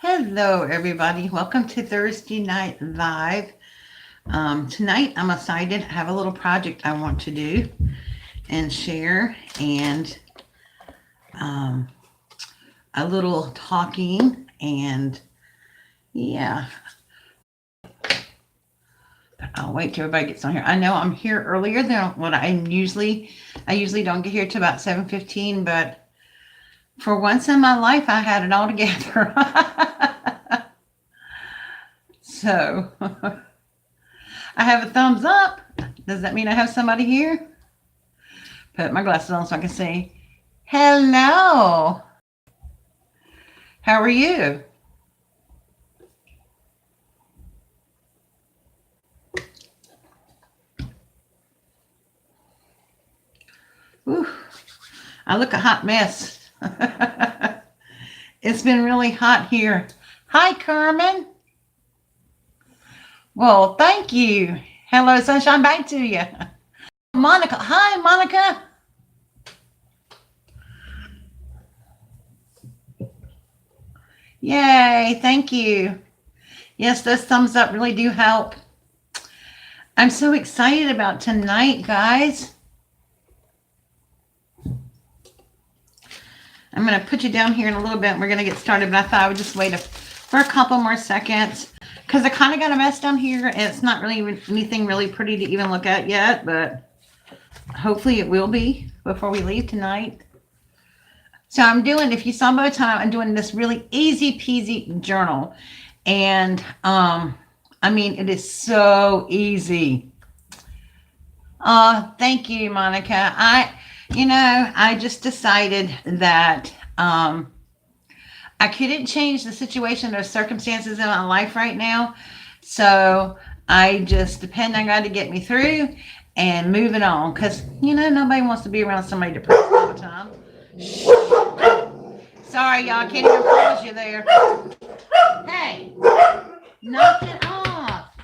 Hello, everybody. Welcome to Thursday Night Live. Tonight, I'm excited. I have a little project I want to do and share, and um, a little talking, and yeah. I'll wait till everybody gets on here. I know I'm here earlier than what I usually don't get here till about 7:15, but for once in my life, I had it all together. So I have a thumbs up. Does that mean I have somebody here? Put my glasses on so I can see. Hello. How are you? Whew, I look a hot mess. It's been really hot here. Hi, Carmen. Well, thank you. Hello, sunshine, back to you. Monica. Hi, Monica. Yay, thank you. Yes, those thumbs up really do help. I'm so excited about tonight, guys. I'm going to put you down here in a little bit. We're going to get started, but I thought I would just wait for a couple more seconds because I kind of got a mess down here, and it's not really anything really pretty to even look at yet, but hopefully it will be before we leave tonight. So I'm doing, if you saw by the time, I'm doing this really easy peasy journal. And I mean, it is so easy. Thank you, Monica. I just decided that I couldn't change the situation or circumstances in my life right now. So I just depend on God to get me through and move it on. Because, nobody wants to be around somebody depressed all the time. Shh. Sorry, y'all. I can't even pause you there. Hey, knock it off.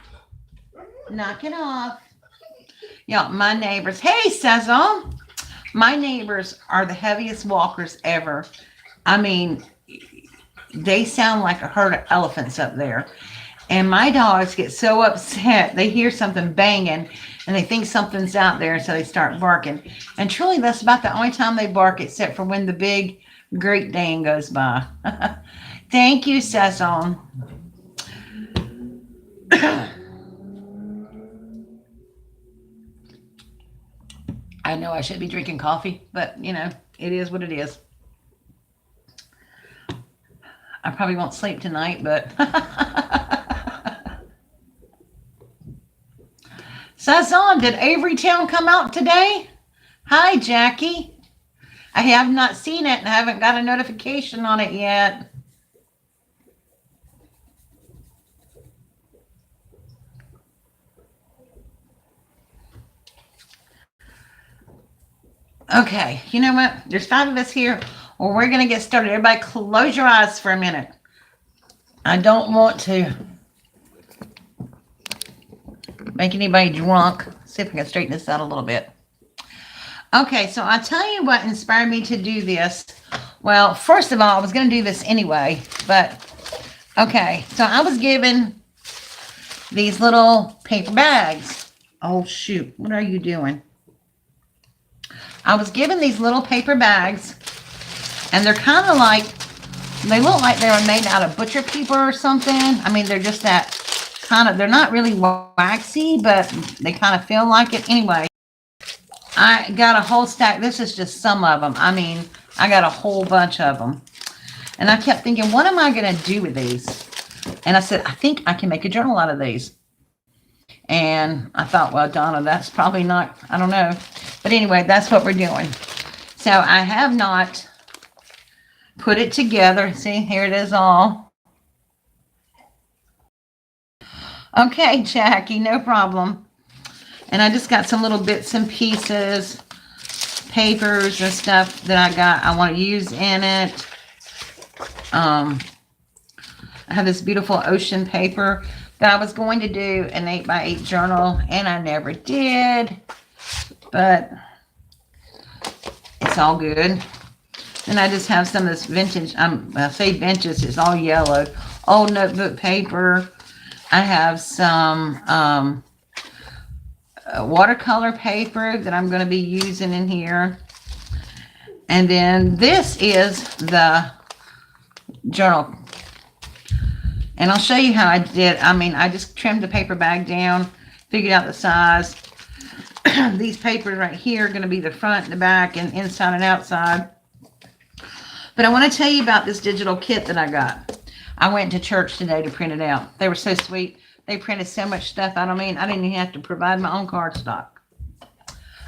Knock it off. Y'all, my neighbors. Hey, Sazon. My neighbors are the heaviest walkers ever. I mean, they sound like a herd of elephants up there. And my dogs get so upset. They hear something banging and they think something's out there, so they start barking. And truly, that's about the only time they bark, except for when the big Great Dane goes by. Thank you, Sazon. I know I should be drinking coffee, but it is what it is. I probably won't sleep tonight, but Sazon, did Avery Town come out today? Hi, Jackie. I have not seen it and I haven't got a notification on it yet. Okay, you know what? There's 5 of us here. Well, we're going to get started. Everybody close your eyes for a minute. I don't want to make anybody drunk. See if I can straighten this out a little bit. Okay, so I'll tell you what inspired me to do this. Well, first of all, I was going to do this anyway, but okay. So I was given these little paper bags. Oh, shoot. What are you doing? I was given these little paper bags, and they're kind of like, they look like they were made out of butcher paper or something. I mean, they're just that kind of, they're not really waxy, but they kind of feel like it. Anyway, I got a whole stack. This is just some of them. I mean, I got a whole bunch of them. And I kept thinking, what am I going to do with these? And I said, I think I can make a journal out of these. And I thought, well, Donna, that's probably not, I don't know. But anyway, that's what we're doing. So I have not put it together. See, here it is all. Okay, Jackie, no problem. And I just got some little bits and pieces, papers and stuff that I want to use in it. I have this beautiful ocean paper that I was going to do an 8x8 journal, and I never did, but it's all good. Then I just have some of this vintage, I say vintage, it's all yellow, old notebook paper. I have some watercolor paper that I'm going to be using in here. And then this is the journal. And I'll show you how I did. I mean, I just trimmed the paper bag down, figured out the size. These papers right here are going to be the front and the back and inside and outside. But I want to tell you about this digital kit that I got. I went to church today to print it out. They were so sweet. They printed so much stuff out on me, and I didn't even have to provide my own cardstock.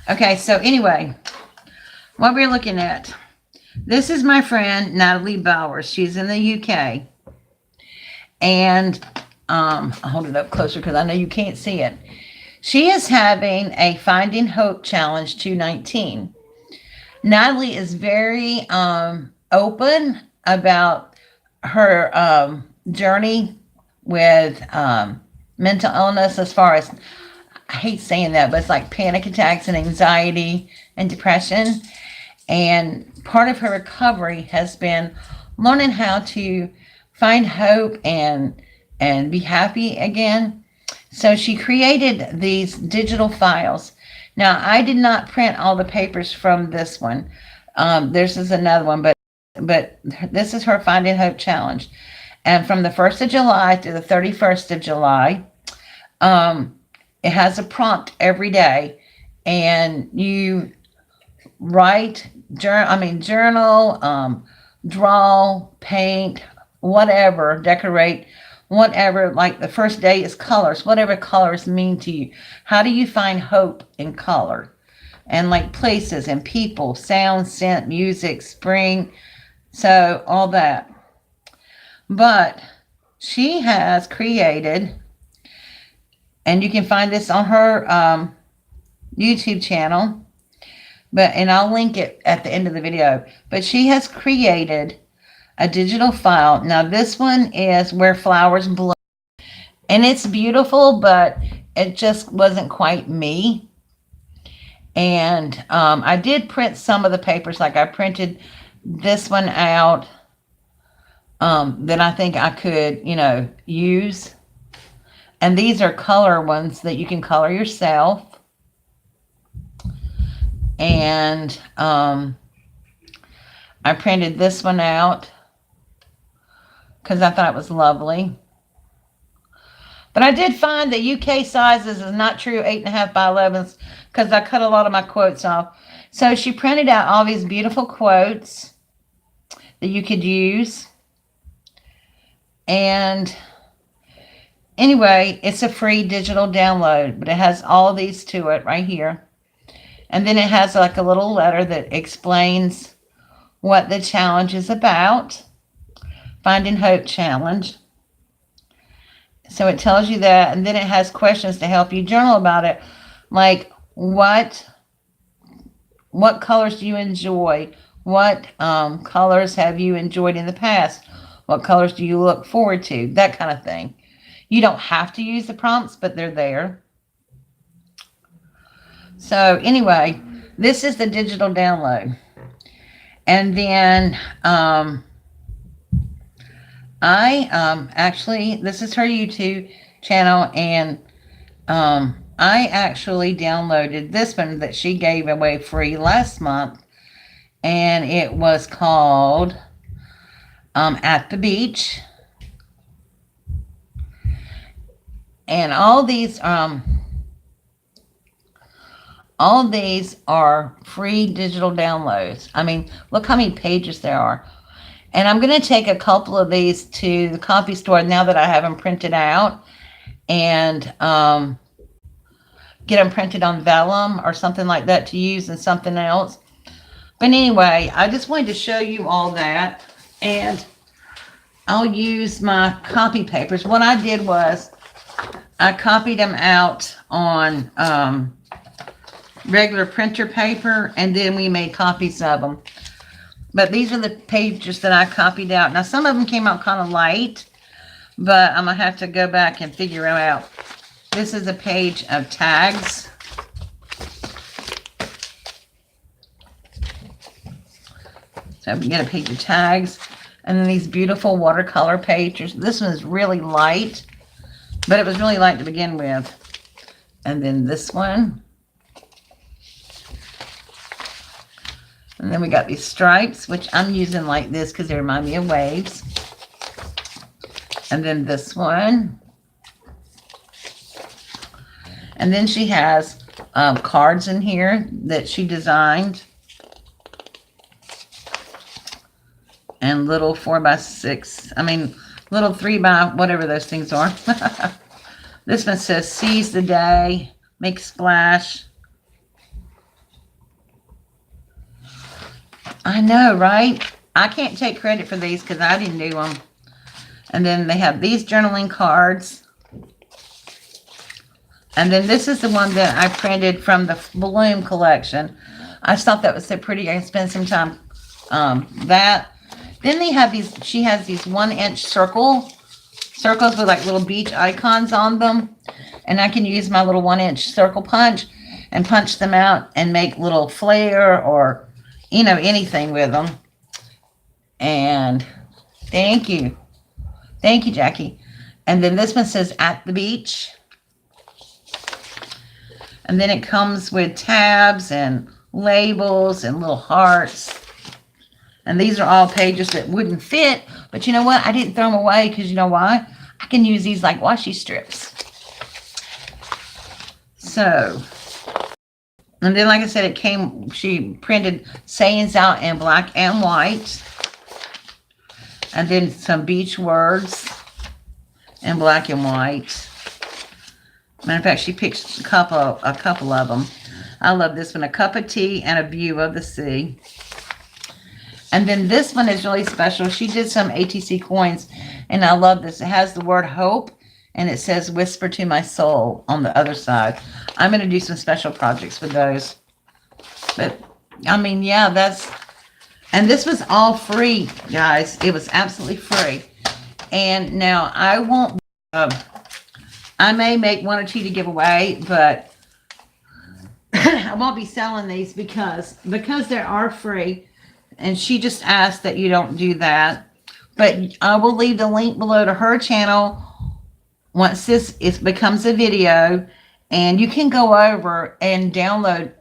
Okay, so anyway, what we're looking at. This is my friend, Natalie Bowers. She's in the UK. And I'll hold it up closer because I know you can't see it. She is having a Finding Hope Challenge 219. Natalie is very open about her journey with mental illness, as far as, I hate saying that, but it's like panic attacks and anxiety and depression. And part of her recovery has been learning how to find hope and be happy again. So she created these digital files. Now, I did not print all the papers from this one. This is another one, but this is her Finding Hope Challenge. And from the 1st of July to the 31st of July, it has a prompt every day. And you write, journal, draw, paint, whatever, decorate, whatever. Like the first day is colors, whatever colors mean to you. How do you find hope in color? And like places and people, sound, scent, music, spring, so all that. But she has created, and you can find this on her YouTube channel, and I'll link it at the end of the video. But she has created a digital file. Now this one is Where Flowers Bloom, and it's beautiful, but it just wasn't quite me. And I did print some of the papers. Like I printed this one out that I think I could, use. And these are color ones that you can color yourself. And I printed this one out because I thought it was lovely. But I did find that UK sizes is not true 8.5 by 11s because I cut a lot of my quotes off. So she printed out all these beautiful quotes that you could use. And anyway, it's a free digital download, but it has all these to it right here. And then it has like a little letter that explains what the challenge is about. Finding Hope Challenge. So it tells you that, and then it has questions to help you journal about it. Like what colors do you enjoy? What colors have you enjoyed in the past? What colors do you look forward to? That kind of thing. You don't have to use the prompts, but they're there. So anyway, this is the digital download. And then this is her YouTube channel, and I actually downloaded this one that she gave away free last month, and it was called At the Beach. And all these are free digital downloads. I mean, look how many pages there are. And I'm going to take a couple of these to the copy store now that I have them printed out, and get them printed on vellum or something like that to use in something else. But anyway, I just wanted to show you all that. And I'll use my copy papers. What I did was I copied them out on regular printer paper, and then we made copies of them. But these are the pages that I copied out. Now, some of them came out kind of light, but I'm going to have to go back and figure them out. This is a page of tags. So we get a page of tags. And then these beautiful watercolor pages. This one is really light, but it was really light to begin with. And then this one. And then we got these stripes, which I'm using like this because they remind me of waves. And then this one. And then she has cards in here that she designed. And little 4x6. I mean, little 3x whatever those things are. This one says, seize the day, make splash. I know, right? I can't take credit for these because I didn't do them. And then they have these journaling cards. And then this is the one that I printed from the Bloom collection. I just thought that was so pretty. I can spend some time that. Then they have these, she has these 1-inch circles with like little beach icons on them. And I can use my little 1-inch circle punch and punch them out and make little flare or, you know, anything with them. And thank you. Thank you, Jackie. And then this one says at the beach. And then it comes with tabs and labels and little hearts. And these are all pages that wouldn't fit. But you know what? I didn't throw them away because you know why? I can use these like washi strips. So, and then like I said, it came, she printed sayings out in black and white. And then some beach words in black and white. Matter of fact, she picked a couple of them. I love this one, a cup of tea and a view of the sea. And then this one is really special. She did some ATC coins, and I love this. It has the word hope, and it says whisper to my soul on the other side. I'm going to do some special projects with those. But, I mean, yeah, that's... And this was all free, guys. It was absolutely free. And now I won't... I may make 1 or 2 to give away, but I won't be selling these because they are free. And she just asked that you don't do that. But I will leave the link below to her channel once this becomes a video. And you can go over and download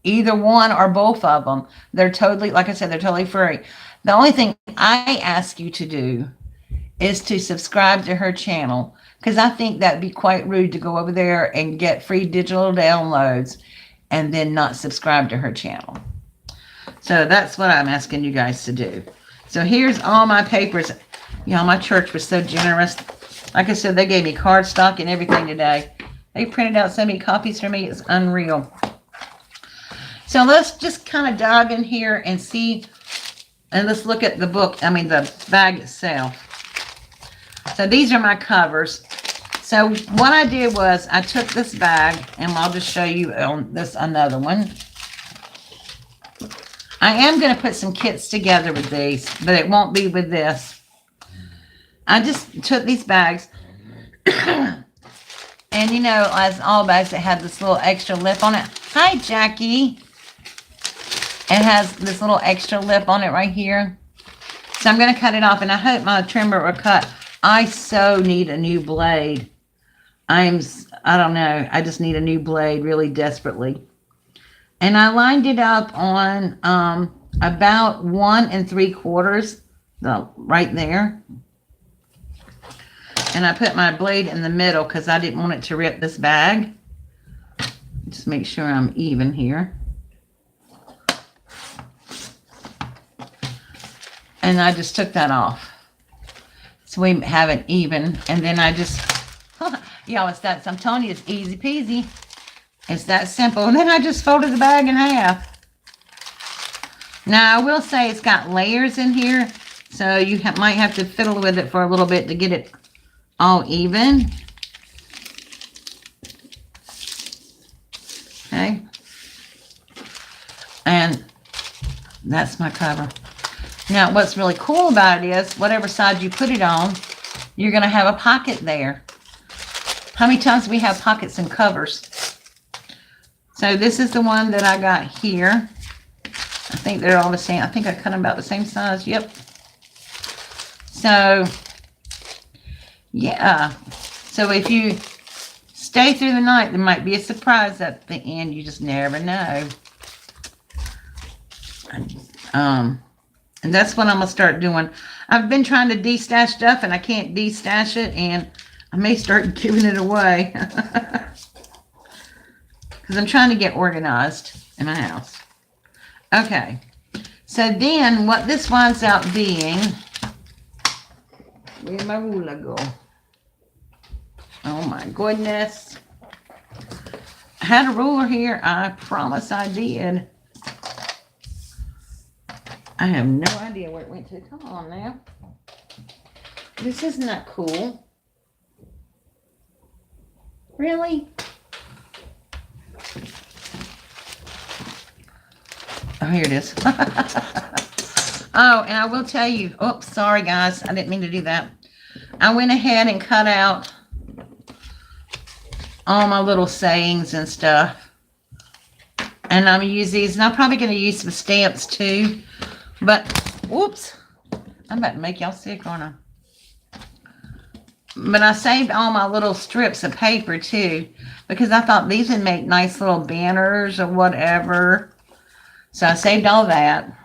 either one or both of them. They're totally, like I said, they're totally free. The only thing I ask you to do is to subscribe to her channel. Because I think that'd be quite rude to go over there and get free digital downloads and then not subscribe to her channel. So that's what I'm asking you guys to do. So here's all my papers. You know, my church was so generous. Like I said, they gave me cardstock and everything today. They printed out so many copies for me. It's unreal. So let's just kind of dive in here and see. And let's look at the book. I mean, the bag itself. So these are my covers. So what I did was I took this bag, and I'll just show you on this another one. I am going to put some kits together with these, but it won't be with this. I just took these bags, and you know, as all bags, it had this little extra lip on it. Hi, Jackie. It has this little extra lip on it right here. So I'm going to cut it off, and I hope my trimmer will cut. I so need a new blade. I don't know. I just need a new blade really desperately. And I lined it up on about 1 3/4, right there. And I put my blade in the middle because I didn't want it to rip this bag. Just make sure I'm even here. And I just took that off. So we have it even. And then I just, it's that, I'm telling you, it's easy peasy. It's that simple. And then I just folded the bag in half. Now, I will say it's got layers in here. So you might have to fiddle with it for a little bit to get it all even. Okay. And that's my cover. Now, what's really cool about it is, whatever side you put it on, you're going to have a pocket there. How many times do we have pockets and covers? So this is the one that I got here. I think they're all the same. I think I cut them about the same size. Yep. So, yeah. So if you stay through the night, there might be a surprise at the end. You just never know. And that's what I'm going to start doing. I've been trying to de-stash stuff, and I can't de-stash it, and I may start giving it away. Because I'm trying to get organized in my house. Okay. So then what this winds up being, where'd my ruler go? Oh my goodness. I had a ruler here. I promise I did. I have no idea where it went to. Come on now. This is not cool. Really? Oh, here it is. Oh, and I will tell you. Oops, sorry guys. I didn't mean to do that. I went ahead and cut out all my little sayings and stuff. And I'm going to use these. And I'm probably going to use some stamps too. But, whoops. I'm about to make y'all sick, aren't I? But I saved all my little strips of paper too. Because I thought these would make nice little banners or whatever. So I saved all that.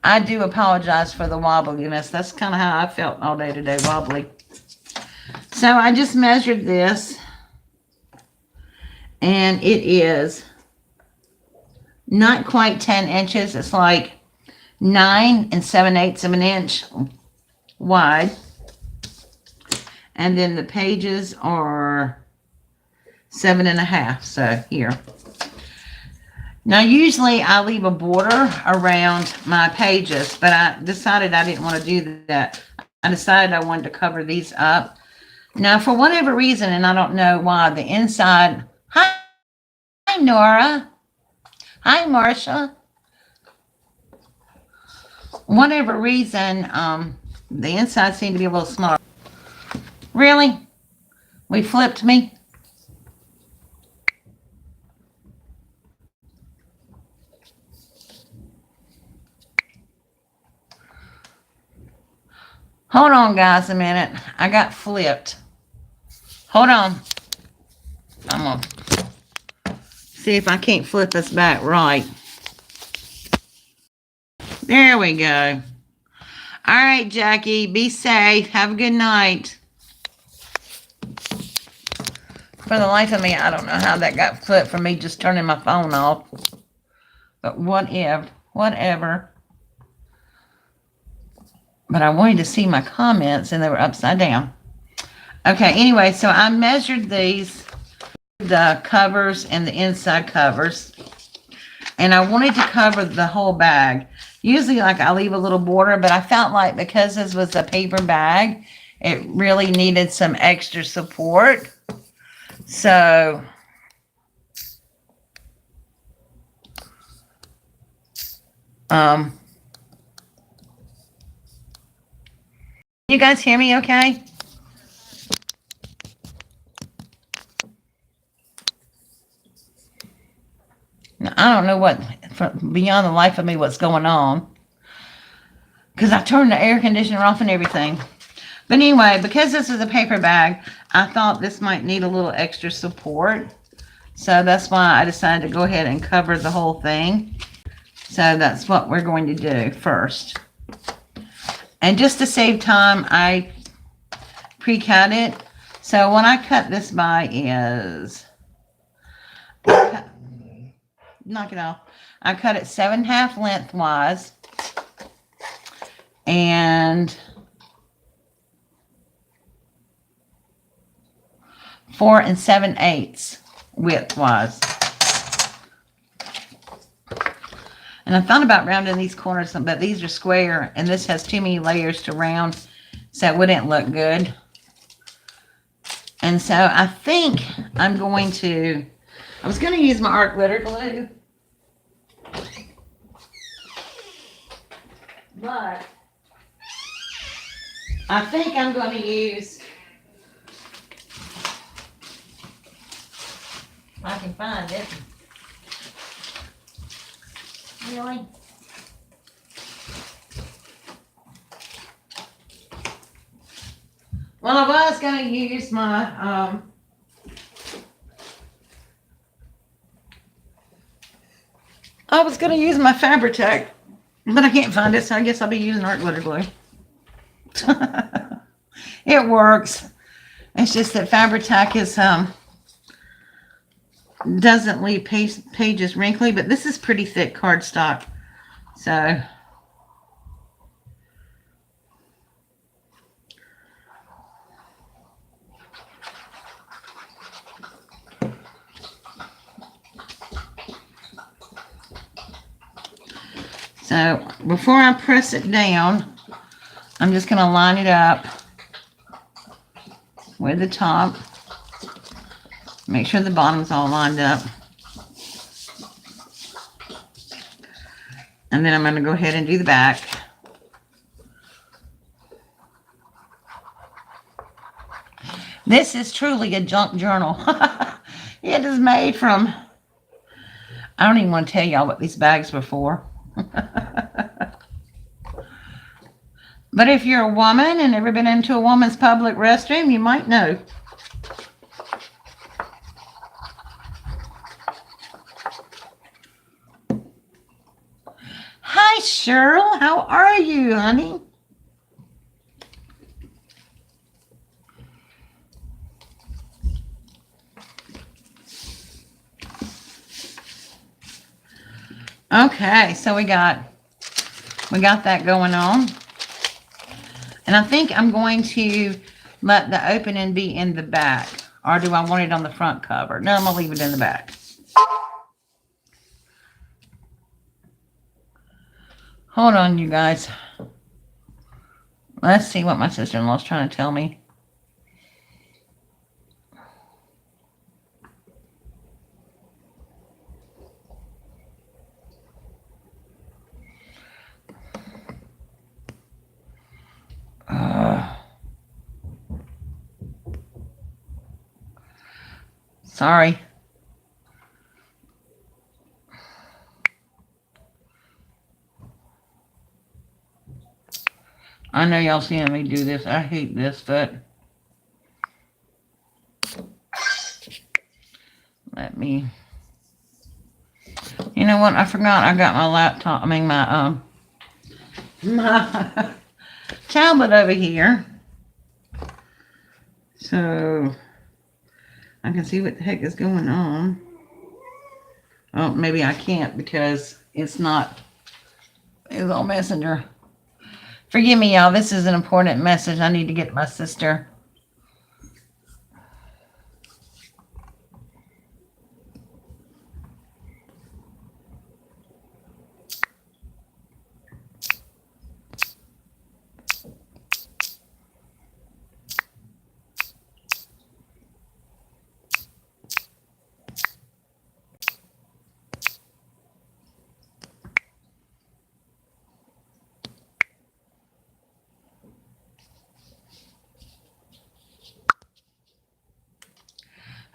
I do apologize for the wobbliness. That's kind of how I felt all day today, wobbly. So I just measured this. And it is not quite 10 inches. It's like 9 7/8 of an inch wide. And then the pages are 7.5. So here. Now, usually I leave a border around my pages, but I decided I didn't want to do that. I decided I wanted to cover these up. Now, for whatever reason, and I don't know why, the inside... Hi, Nora. Hi, Marsha. Whatever reason, the inside seemed to be a little smaller. Really? We flipped me? Hold on, guys, a minute. I got flipped. Hold on. I'm going to see if I can't flip this back right. There we go. All right, Jackie, be safe. Have a good night. For the life of me, I don't know how that got flipped from me just turning my phone off. But whatever. But I wanted to see my comments, and they were upside down. Okay, anyway, so I measured these, the covers and the inside covers. And I wanted to cover the whole bag. Usually, like, I leave a little border, but I felt like because this was a paper bag, it really needed some extra support. So... you guys hear me okay? Now, I don't know what, beyond the life of me, what's going on. Because I turned the air conditioner off and everything. But anyway, because this is a paper bag, I thought this might need a little extra support. So that's why I decided to go ahead and cover the whole thing. So that's what we're going to do first. And just to save time, I pre-cut it. So what I cut this by is, knock it off. I cut it 7.5 lengthwise and 4 7/8 widthwise. And I thought about rounding these corners, but these are square, and this has too many layers to round, so it wouldn't look good. And so I think I'm going to, I was going to use my art glitter glue, but I think I'm going to use, if I can find it, Really? Well, I was going to use my, Fabri-Tac, but I can't find it, so I guess I'll be using art glitter glue. It works. It's just that Fabri-Tac is, doesn't leave pages wrinkly, but this is pretty thick cardstock. So, before I press it down, I'm just going to line it up with the top. Make sure the bottom's all lined up. And then I'm going to go ahead and do the back. This is truly a junk journal. It is made from, I don't even want to tell y'all what these bags were for. But if you're a woman and ever been into a woman's public restroom, you might know. Hi, Cheryl. How are you, honey? Okay, so we got that going on. And I think I'm going to let the opening be in the back. Or do I want it on the front cover? No, I'm going to leave it in the back. Hold on, you guys. Let's see what my sister-in-law's trying to tell me. Sorry. I know y'all seeing me do this. I hate this, but let me. You know what? I forgot I got my laptop. I mean my my tablet over here, so I can see what the heck is going on. Oh, maybe I can't because it's on Messenger. Forgive me, y'all. This is an important message I need to get to my sister.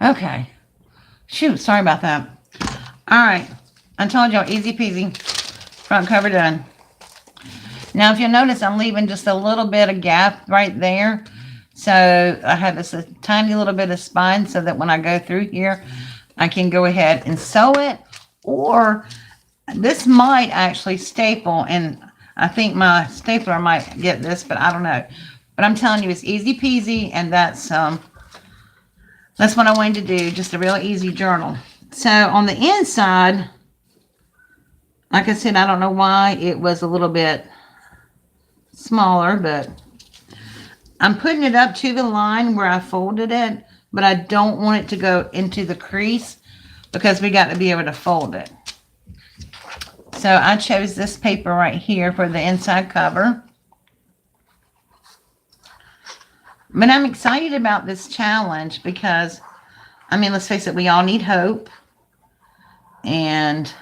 Okay. Shoot, sorry about that. All right. I told y'all, easy peasy. Front cover done. Now, if you'll notice, I'm leaving just a little bit of gap right there. So I have this a tiny little bit of spine so that when I go through here, I can go ahead and sew it. Or this might actually staple, and I think my stapler might get this, but I don't know. But I'm telling you, it's easy peasy, and that's what I wanted to do, just a real easy journal. So on the inside, like I said, I don't know why it was a little bit smaller, but I'm putting it up to the line where I folded it, but I don't want it to go into the crease because we got to be able to fold it. So I chose this paper right here for the inside cover. But I'm excited about this challenge because, I mean, let's face it, we all need hope. And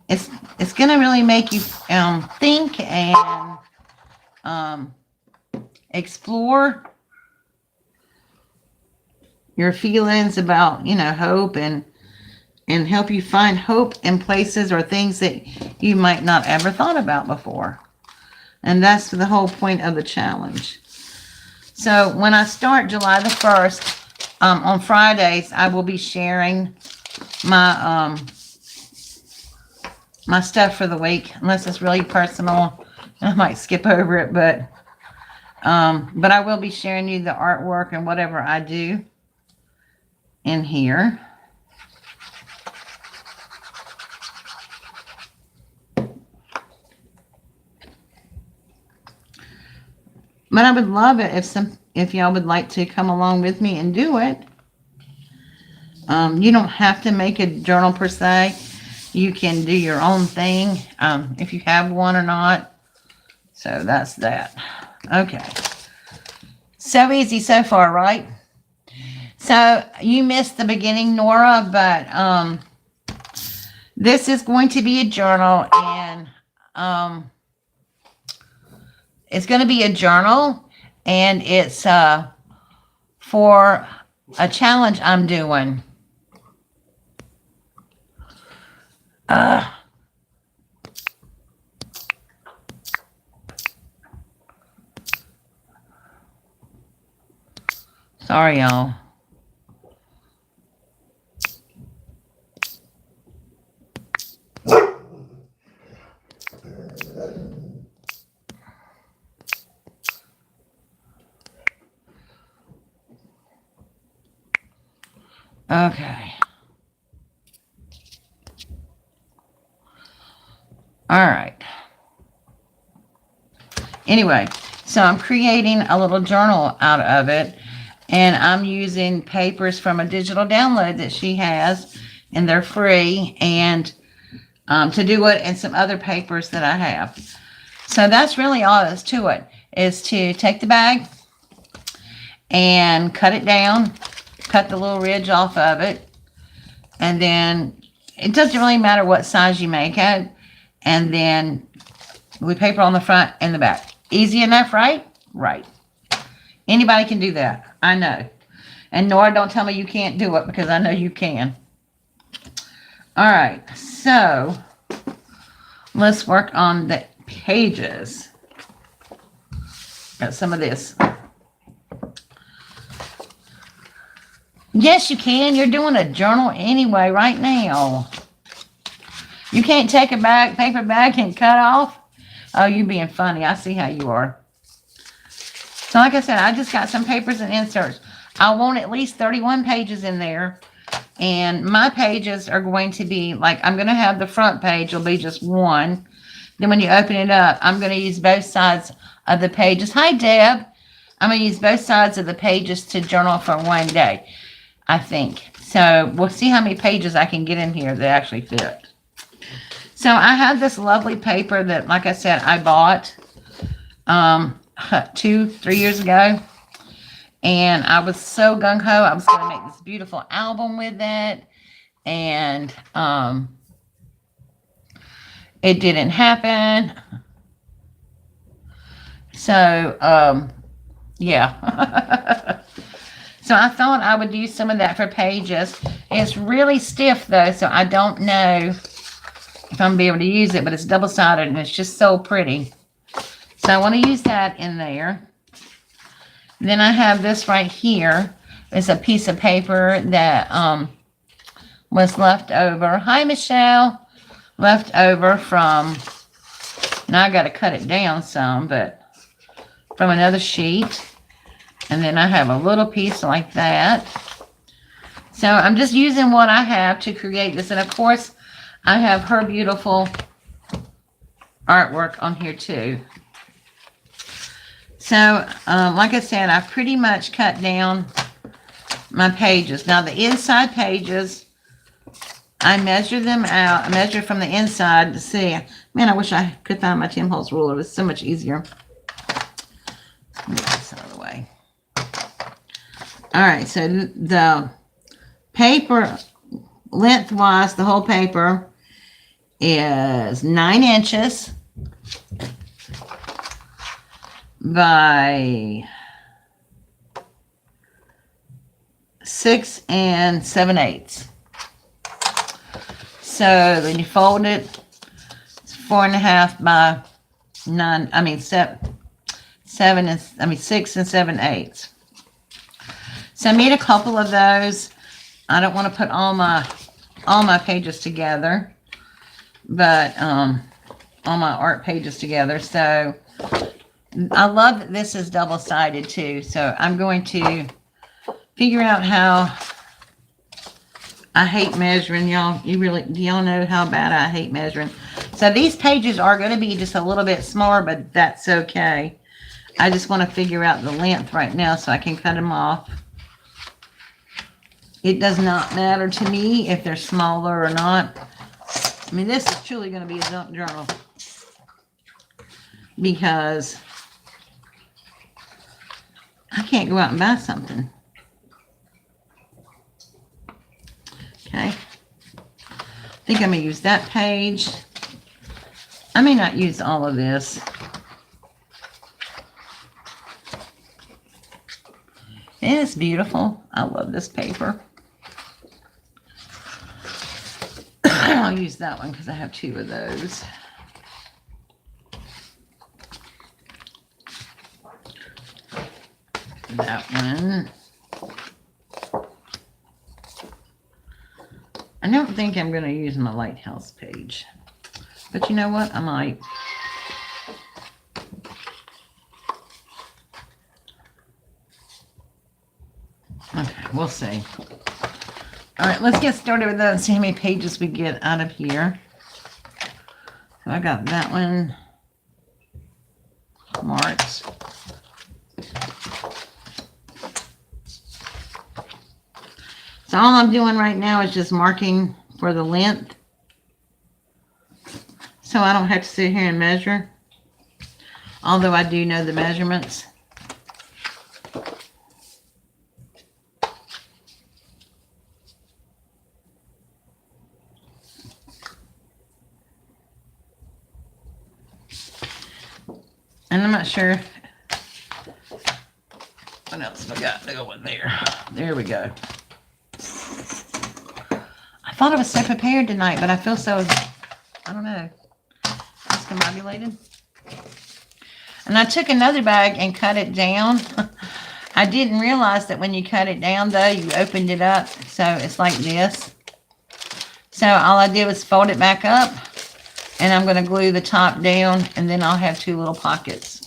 it's going to really make you think and explore your feelings about, hope and and help you find hope in places or things that you might not ever thought about before. And that's the whole point of the challenge. So when I start July the 1st, on Fridays, I will be sharing my my stuff for the week, unless it's really personal. I might skip over it, but I will be sharing you the artwork and whatever I do in here. But I would love it if y'all would like to come along with me and do it. You don't have to make a journal per se. You can do your own thing, if you have one or not. So that's that. Okay. So easy so far, right? So you missed the beginning, Nora, but this is going to be a journal, and it's going to be a journal, and it's for a challenge I'm doing. Sorry, y'all. Okay. All right. Anyway, so I'm creating a little journal out of it, and I'm using papers from a digital download that she has, and they're free, and to do it, and some other papers that I have. So that's really all there is to it, is to take the bag and cut it down, cut the little ridge off of it, and then it doesn't really matter what size you make it, and then with paper on the front and the back. Easy enough, right? Right. Anybody can do that. I know. And Nora, don't tell me you can't do it, because I know you can. All right. So let's work on the pages. Got some of this. Yes, you can. You're doing a journal anyway right now. You can't take a paper bag and cut off? Oh, you being funny. I see how you are. So like I said, I just got some papers and inserts. I want at least 31 pages in there. And my pages are going to be, like, I'm going to have the front page will be just one. Then when you open it up, I'm going to use both sides of the pages. Hi, Deb. I'm going to use both sides of the pages to journal for one day, I think. So we'll see how many pages I can get in here that actually fit. So I have this lovely paper that, like I said, I bought 2-3 years ago. And I was so gung-ho. I was going to make this beautiful album with it. And it didn't happen. So, yeah. So I thought I would use some of that for pages. It's really stiff, though, so I don't know if I'm going to be able to use it, but it's double-sided, and it's just so pretty. So I want to use that in there. Then I have this right here. It's a piece of paper that was left over. Hi, Michelle. Left over from, now I got to cut it down some, but from another sheet. And then I have a little piece like that. So I'm just using what I have to create this. And of course, I have her beautiful artwork on here too. So, like I said, I pretty much cut down my pages. Now, the inside pages, I measure them out. I measure from the inside to see. Man, I wish I could find my Tim Holtz ruler. It was so much easier. Let me get this out of the way. All right, so the paper, lengthwise, the whole paper is 9 inches by 6 7/8. So then you fold it. It's 4.5 by 9. I mean 6 and 7/8. So I made a couple of those. I don't want to put all my pages together, but all my art pages together. So I love that this is double-sided too. So I'm going to figure out how. I hate measuring, y'all. Do y'all know how bad I hate measuring? So these pages are going to be just a little bit smaller, but that's okay. I just want to figure out the length right now so I can cut them off. It does not matter to me if they're smaller or not. I mean, this is truly going to be a junk journal because I can't go out and buy something. Okay. I think I'm going to use that page. I may not use all of this. It's beautiful. I love this paper. I'll use that one because I have 2 of those. That one. I don't think I'm going to use my lighthouse page. But you know what? I might. Okay, we'll see. All right, let's get started with that and see how many pages we get out of here. So I got that one marked. So all I'm doing right now is just marking for the length. So I don't have to sit here and measure. Although I do know the measurements. And I'm not sure what else we got going there. There we go. I thought I was so prepared tonight, but I feel so, I don't know, discombobulated. And I took another bag and cut it down. I didn't realize that when you cut it down, though, you opened it up. So it's like this. So all I did was fold it back up. And I'm going to glue the top down, and then I'll have 2 little pockets.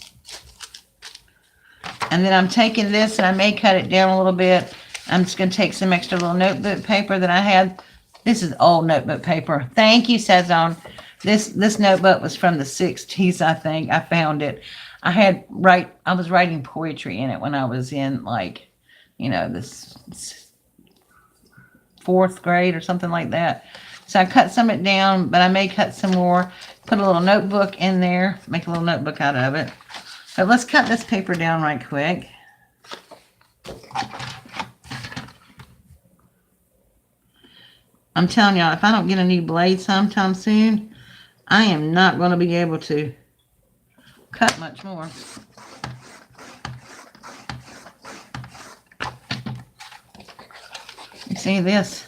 And then I'm taking this, and I may cut it down a little bit. I'm just going to take some extra little notebook paper that I had. This is old notebook paper. Thank you, Sazon. This notebook was from the 60s, I think. I found it. I was writing poetry in it when I was in, like, you know, this 4th grade or something like that. So I cut some of it down, but I may cut some more, put a little notebook in there, make a little notebook out of it. But let's cut this paper down right quick. I'm telling y'all, if I don't get a new blade sometime soon, I am not going to be able to cut much more. You see this?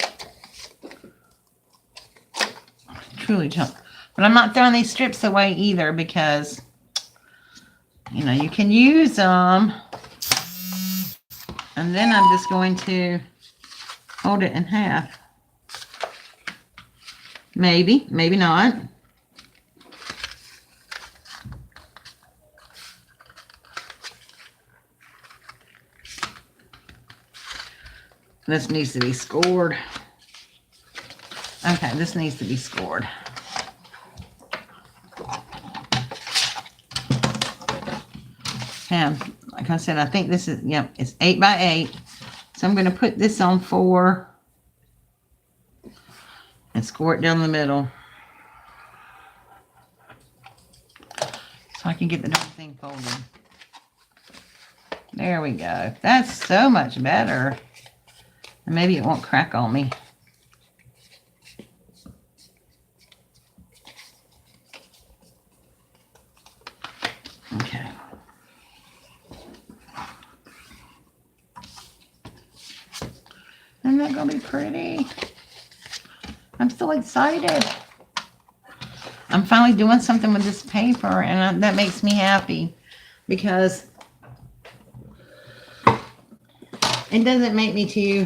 Truly junk. But I'm not throwing these strips away either because, you know, you can use them. And then I'm just going to fold it in half. Maybe, maybe not. This needs to be scored. Okay, this needs to be scored. And like I said, I think this is, yep, it's 8 by 8. So I'm going to put this on 4 and score it down the middle so I can get the darn thing folded. There we go. That's so much better. And maybe it won't crack on me. Okay. Isn't that going to be pretty? I'm so excited. I'm finally doing something with this paper, and that makes me happy because it doesn't make me too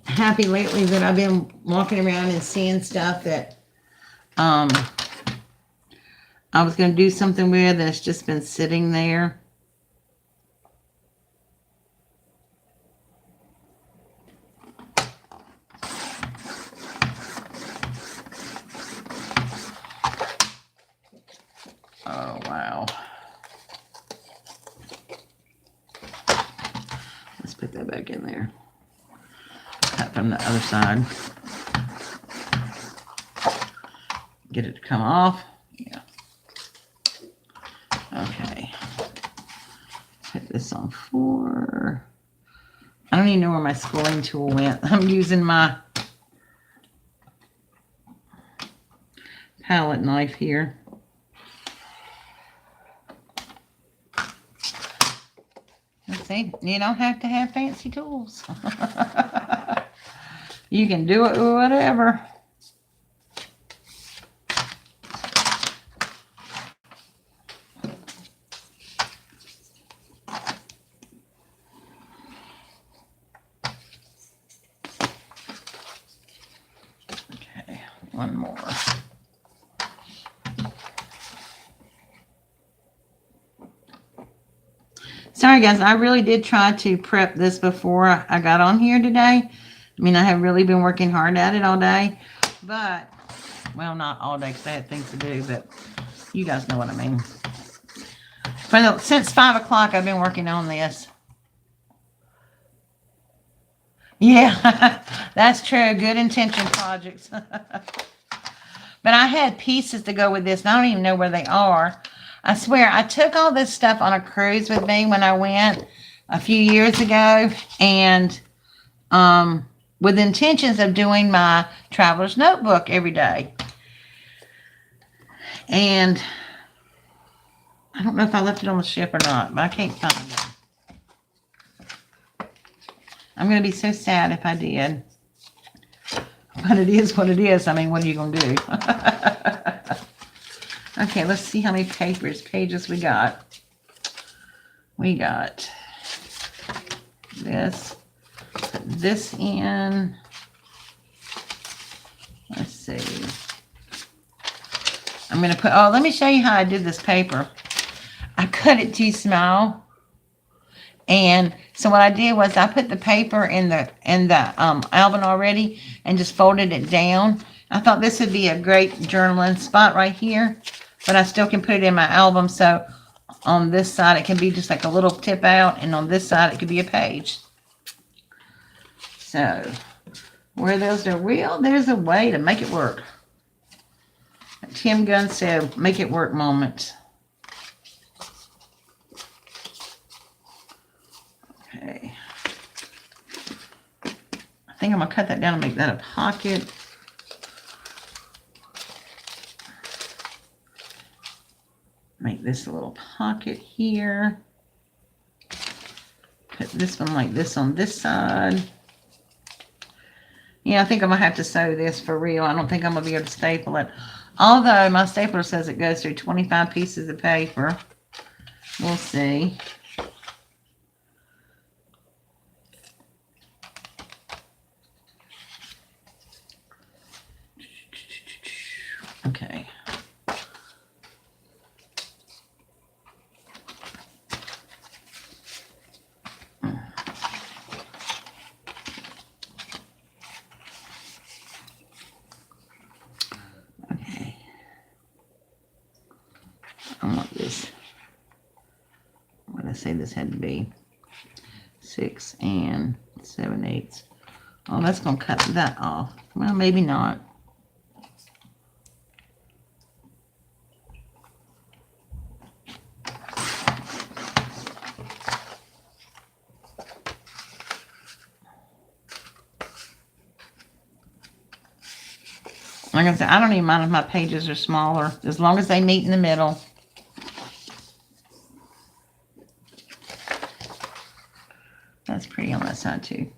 happy lately that I've been walking around and seeing stuff that I was going to do something with, and it's just been sitting there. Oh, wow. Let's put that back in there. Cut from the other side. Get it to come off. Yeah. Okay. Put this on 4. I don't even know where my scoring tool went. I'm using my palette knife here. Let's see, you don't have to have fancy tools. You can do it with whatever. Okay, one more. Sorry guys, I really did try to prep this before I got on here today. I mean, I have really been working hard at it all day, but, well, not all day because I had things to do, but you guys know what I mean. Since 5 o'clock, I've been working on this. Yeah, that's true. Good intention projects. But I had pieces to go with this, and I don't even know where they are. I swear, I took all this stuff on a cruise with me when I went a few years ago, and with intentions of doing my traveler's notebook every day. And I don't know if I left it on the ship or not, but I can't find it. I'm going to be so sad if I did. But it is what it is. I mean, what are you going to do? Okay, let's see how many pages we got. We got this. Put this in. Let's see. I'm going to put, let me show you how I did this paper. I cut it too small. And so what I did was I put the paper in the album already and just folded it down. I thought this would be a great journaling spot right here, but I still can put it in my album. So on this side, it can be just like a little tip out, and on this side, it could be a page. So where those are real, there's a way to make it work. Tim Gunn said, make it work moment. Okay. I think I'm going to cut that down and make that a pocket. Make this a little pocket here. Put this one like this on this side. Yeah, I think I'm going to have to sew this for real. I don't think I'm going to be able to staple it. Although my stapler says it goes through 25 pieces of paper. We'll see. Okay. Okay. I want this. What did I say this had to be? 6 7/8. Oh, that's going to cut that off. Well, maybe not. Like I said, I don't even mind if my pages are smaller, as long as they meet in the middle. That's pretty on that side too.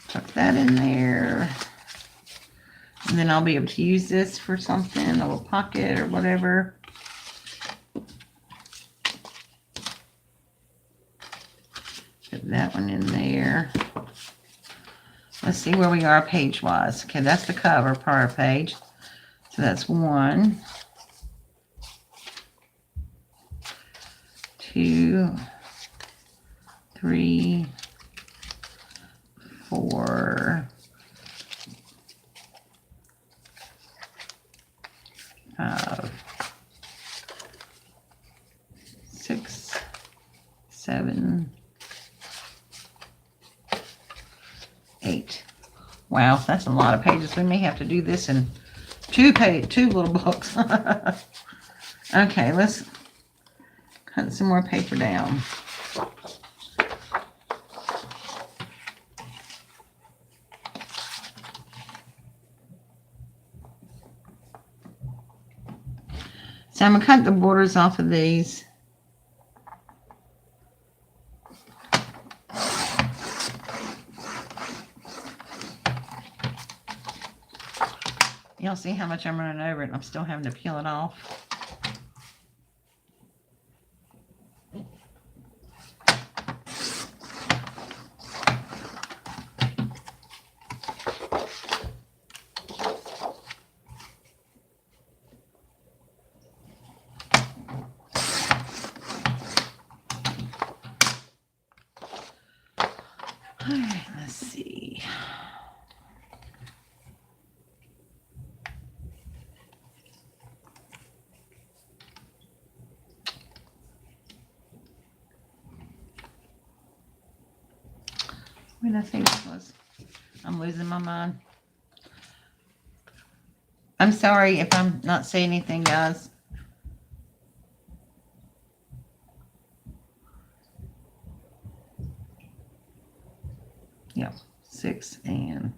Tuck that that in there. And then I'll be able to use this for something, a little pocket or whatever. Put that one in there. Let's see where we are page-wise. Okay, that's the cover prior page. So that's 1, 2, 3, 4, 5, 6, 7, 8. Wow, that's a lot of pages. We may have to do this in two little books. Okay, let's cut some more paper down. So I'm going to cut the borders off of these. You'll see how much I'm running over it, and I'm still having to peel it off. All right, let's see. What did I say this was? I'm losing my mind. I'm sorry if I'm not saying anything, guys. Yeah, 6 and...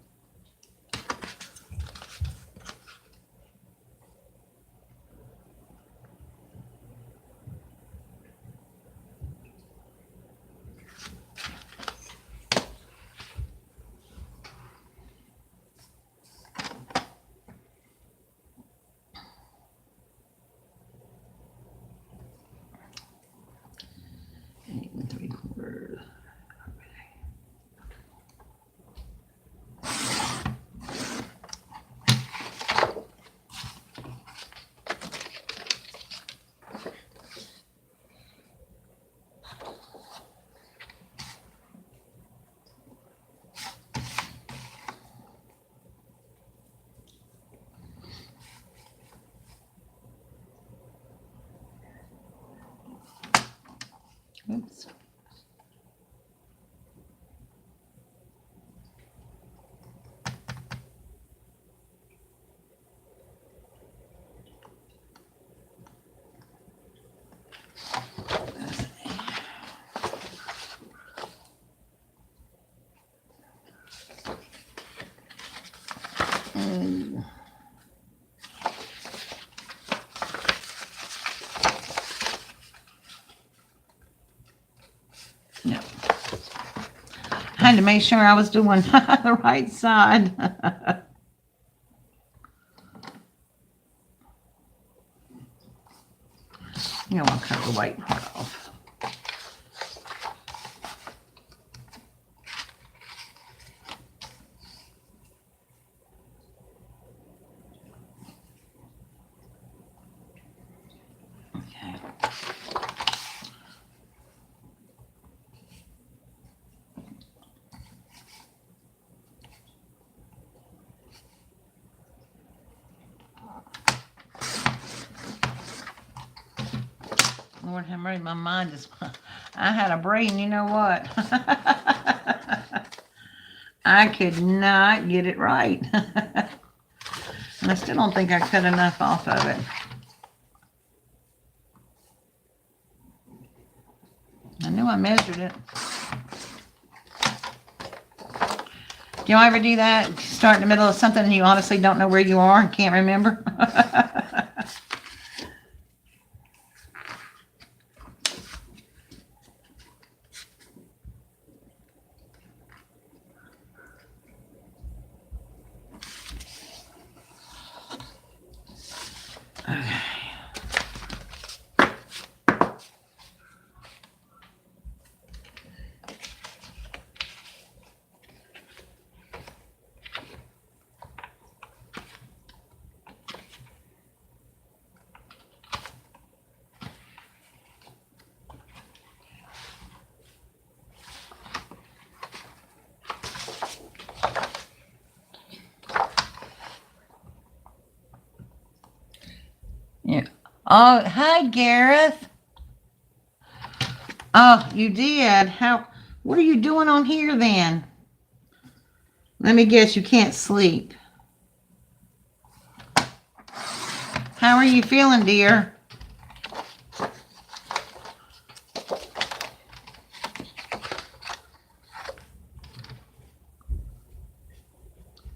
Oops. No. I had to make sure I was doing the right side. You know, I'll cut the white part off. Okay. Lord have mercy, my mind just, I had a brain, you know what? I could not get it right. And I still don't think I cut enough off of it. I knew I measured it. Do y'all ever do that? Start in the middle of something and you honestly don't know where you are and can't remember? Oh, hi, Gareth. Oh, you did. What are you doing on here then? Let me guess, you can't sleep. How are you feeling, dear?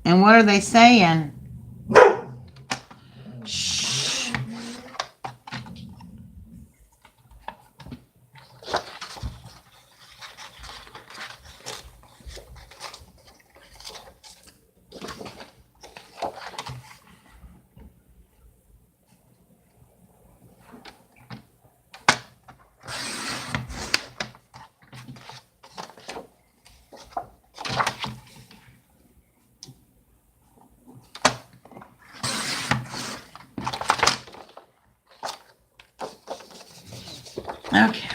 And what are they saying? Shh. Okay.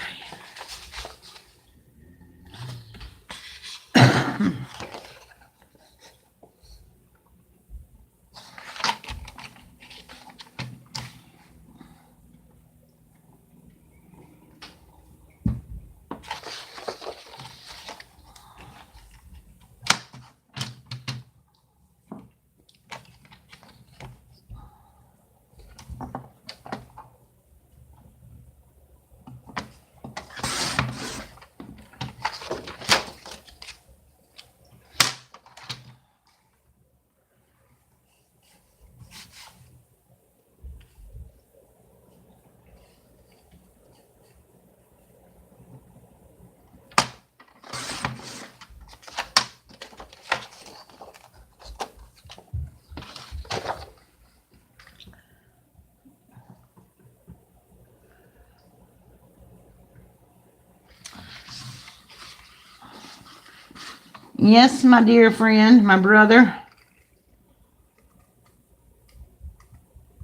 Yes, my dear friend, my brother.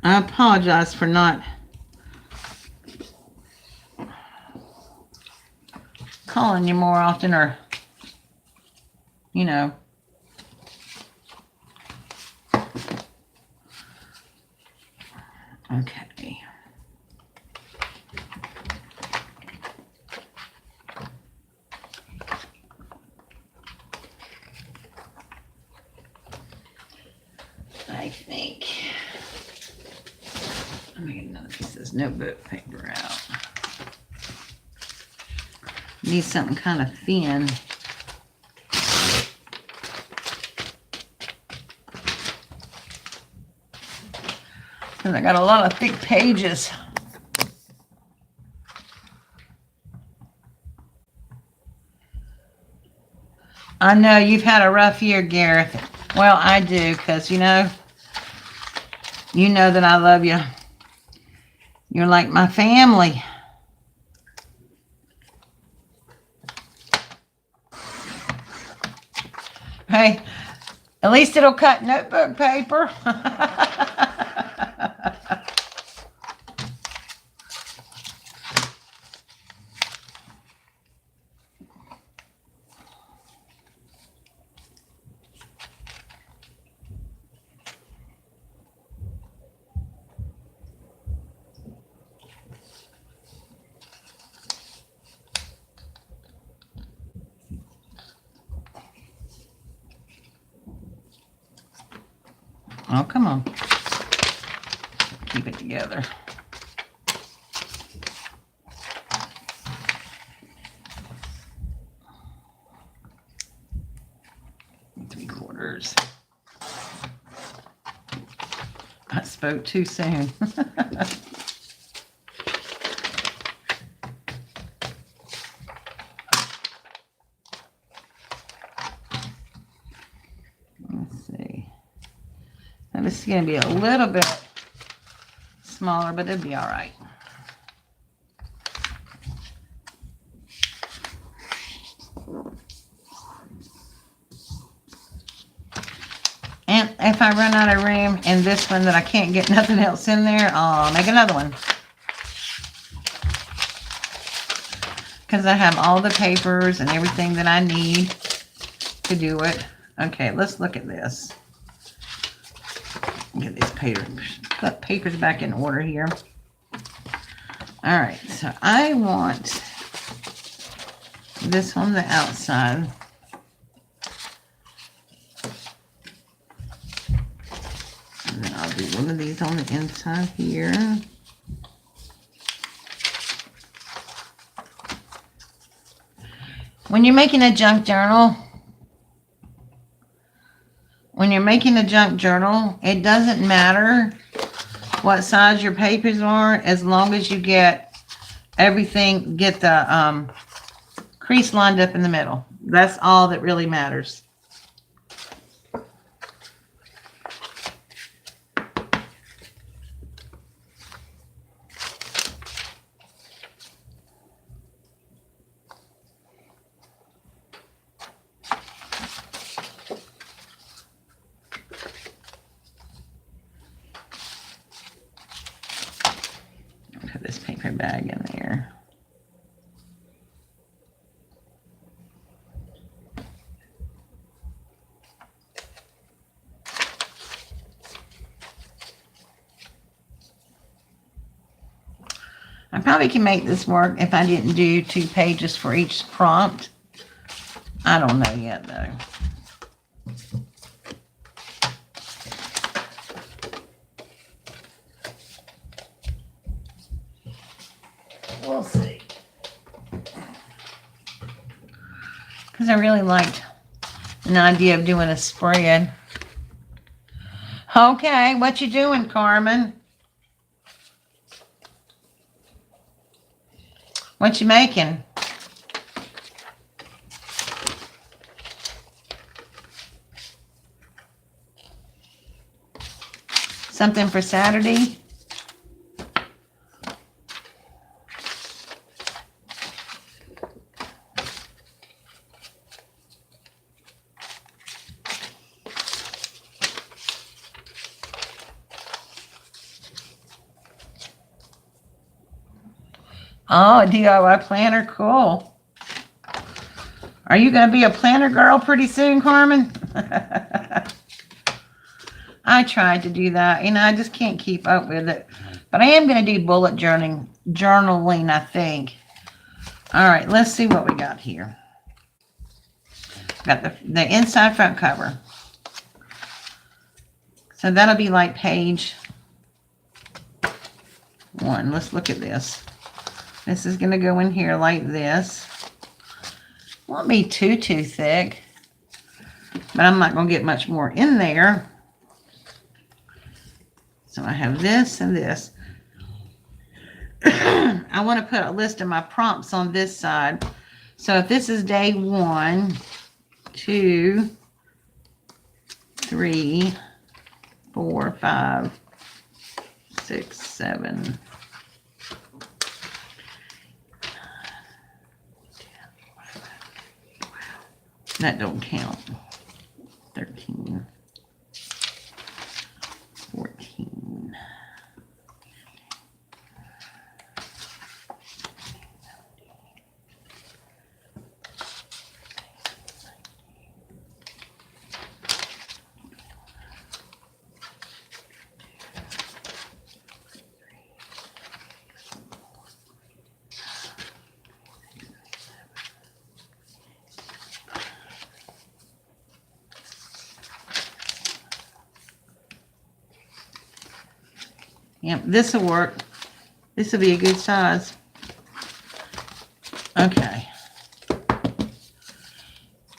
I apologize for not calling you more often, or, you know. Okay. I think. Let me get another piece of this notebook paper out. Need something kind of thin. Because I got a lot of thick pages. I know you've had a rough year, Gareth. Well, I do, because you know that I love you. You're like my family. Hey, at least it'll cut notebook paper. Oh, come on. Keep it together. Three-quarters. I spoke too soon. Let's see. Now this is going to be a little bit smaller, but it'll be all right. And if I run out of room in this one that I can't get nothing else in there, I'll make another one. Because I have all the papers and everything that I need to do it. Okay, let's look at this. Get these papers back in order here. All right, so I want this on the outside. And then I'll do one of these on the inside here. When you're making a junk journal, it doesn't matter what size your papers are, as long as you get everything, get the crease lined up in the middle. That's all that really matters. Put this paper bag in there. I probably can make this work if I didn't do 2 pages for each prompt. I don't know yet, though. We'll see. Because I really liked an idea of doing a spread. Okay, what you doing, Carmen? What you making? Something for Saturday? Oh, a DIY planner, cool. Are you going to be a planner girl pretty soon, Carmen? I tried to do that, and I just can't keep up with it. But I am going to do bullet journaling, I think. All right, let's see what we got here. Got the inside front cover. So that'll be like page 1. Let's look at this. This is going to go in here like this. Won't be too thick, but I'm not going to get much more in there. So I have this and this. I want to put a list of my prompts on this side. So if this is day 1, 2, 3, 4, 5, 6, 7. That don't count. 13, 14. Yep, this will work. This will be a good size. Okay.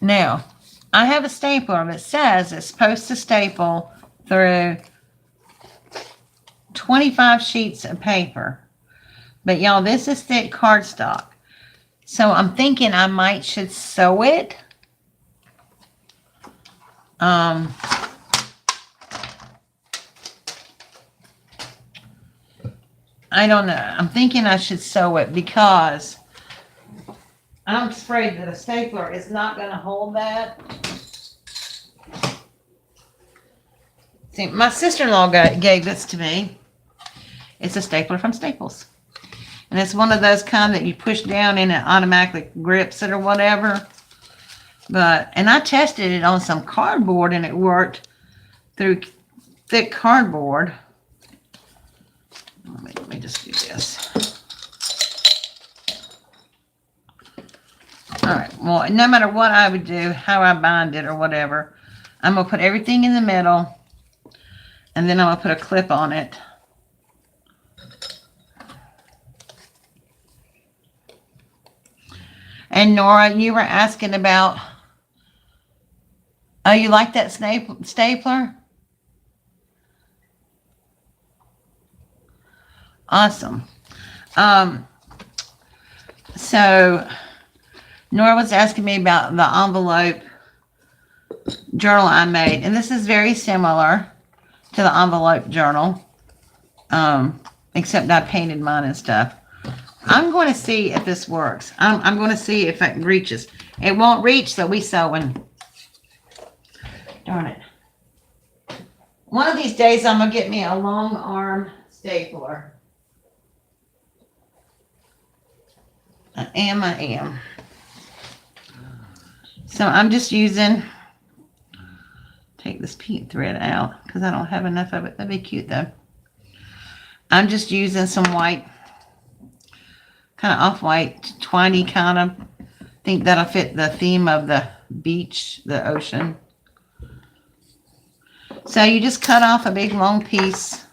Now, I have a stapler that says it's supposed to staple through 25 sheets of paper. But y'all, this is thick cardstock. So I'm thinking I should sew it. I don't know. I'm thinking I should sew it because I'm afraid that a stapler is not going to hold that. See, my sister-in-law gave this to me. It's a stapler from Staples. And it's one of those kind that you push down and it automatically grips it or whatever. And I tested it on some cardboard and it worked through thick cardboard. Let me just do this. well, no matter what I would do, how I bind it or whatever, I'm going to put everything in the middle, and then I'm going to put a clip on it. And Nora, you were asking about, oh, you like that stapler? Awesome. So Nora was asking me about the envelope journal I made, and this is very similar to the envelope journal, except I painted mine and stuff. I'm going to see if this works. I'm going to see if it reaches. It won't reach, so we sewing. Darn it. One of these days, I'm going to get me a long arm stapler. I am. So I'm just using, take this pink thread out because I don't have enough of it. That'd be cute though. I'm just using some white, kind of off-white, twiney kind of. I think that'll fit the theme of the beach, the ocean. So you just cut off a big long piece.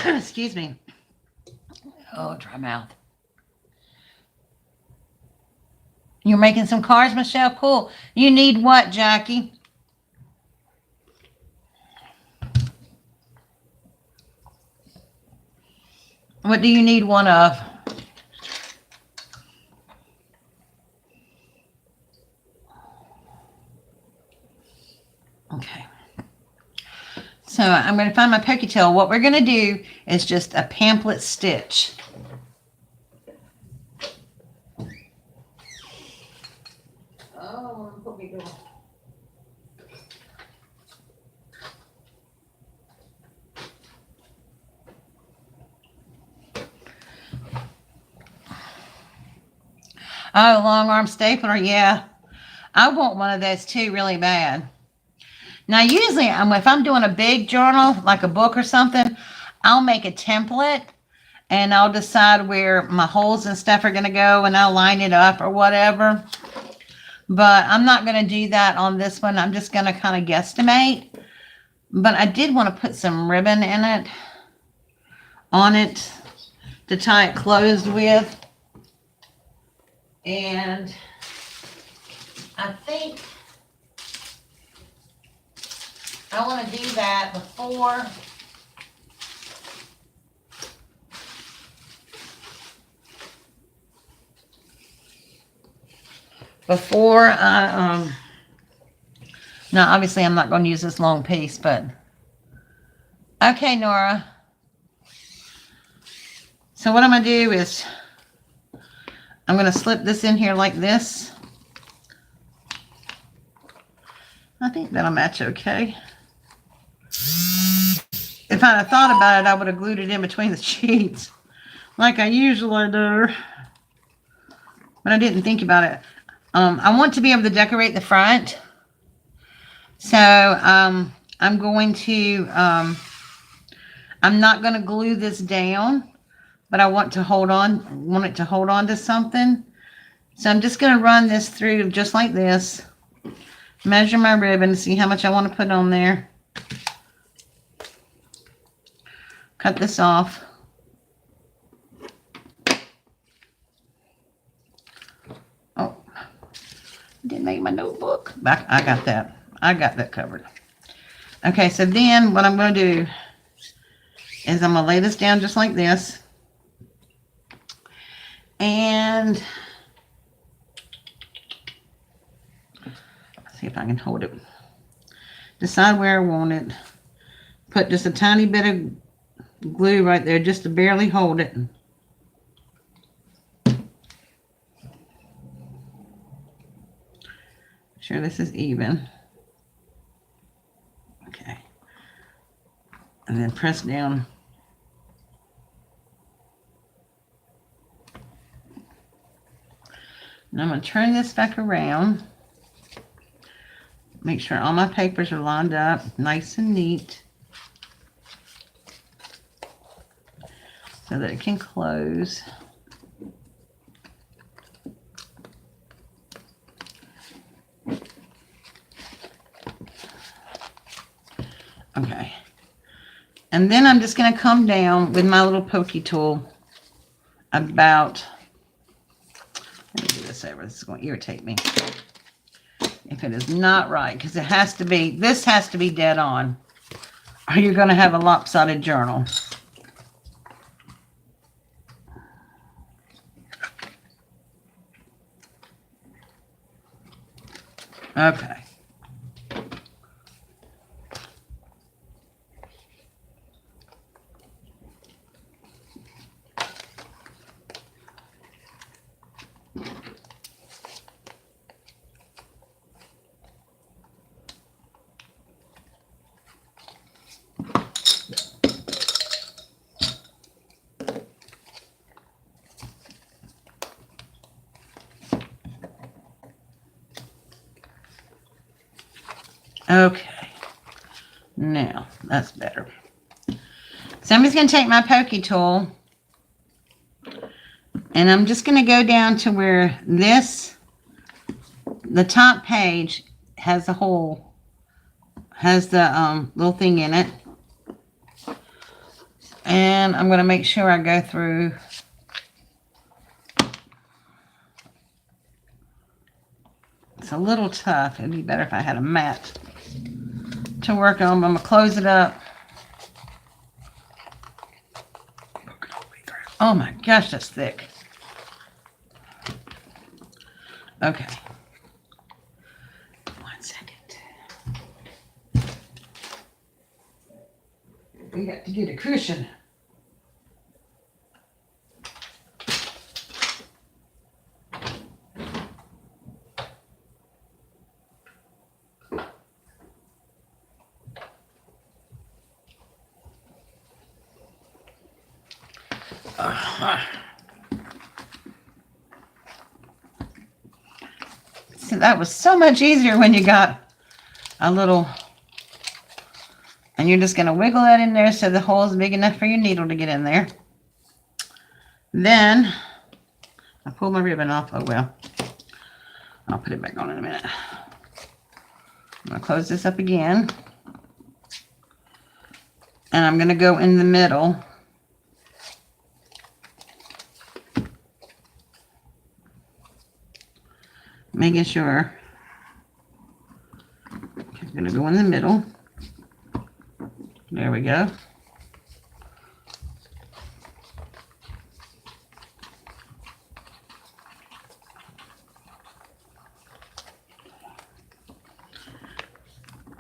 Excuse me. Oh, dry mouth. You're making some cards, Michelle? Cool. You need what, Jackie? What do you need one of? Okay. So I'm going to find my poketail. What we're going to do is just a pamphlet stitch. Oh, put me down. Oh, long arm stapler. Yeah. I want one of those too really bad. Now, usually, if I'm doing a big journal, like a book or something, I'll make a template and I'll decide where my holes and stuff are going to go and I'll line it up or whatever. But I'm not going to do that on this one. I'm just going to kind of guesstimate. But I did want to put some ribbon in it, on it, to tie it closed with. And I think I want to do that before I, now obviously I'm not going to use this long piece, but okay, Nora. So what I'm going to do is I'm going to slip this in here like this. I think that'll match okay. If I'd have thought about it, I would have glued it in between the sheets like I usually do. But I didn't think about it. I want to be able to decorate the front. So I'm going to, I'm not going to glue this down, but I want it to hold on to something. So I'm just going to run this through just like this. Measure my ribbon, see how much I want to put on there. Cut this off. Oh, didn't make my notebook. Back, I got that. I got that covered. Okay, so then what I'm going to do is I'm going to lay this down just like this. And see if I can hold it. Decide where I want it. Put just a tiny bit of glue right there just to barely hold it. Make sure this is even. Okay. And then press down. Now I'm going to turn this back around. Make sure all my papers are lined up nice and neat so that it can close. Okay. And then I'm just going to come down with my little pokey tool about, let me do this over. This is going to irritate me if it is not right, because it has to be, this has to be dead on, or you're going to have a lopsided journal. Okay. Okay, now that's better. So I'm just going to take my pokey tool and I'm just going to go down to where this, the top page has a hole, has the little thing in it. And I'm going to make sure I go through it's a little tough. It'd be better if I had a mat to work on. I'm going to close it up. Oh my gosh, that's thick. Okay. 1 second. We got to get a cushion. So that was so much easier when you got a little, and you're just going to wiggle that in there so the hole is big enough for your needle to get in there. Then I pulled my ribbon off. Oh well, I'll put it back on in a minute. I'm going to close this up again, and I'm going to go in the middle. Making sure. Okay, I'm going to go in the middle. There we go.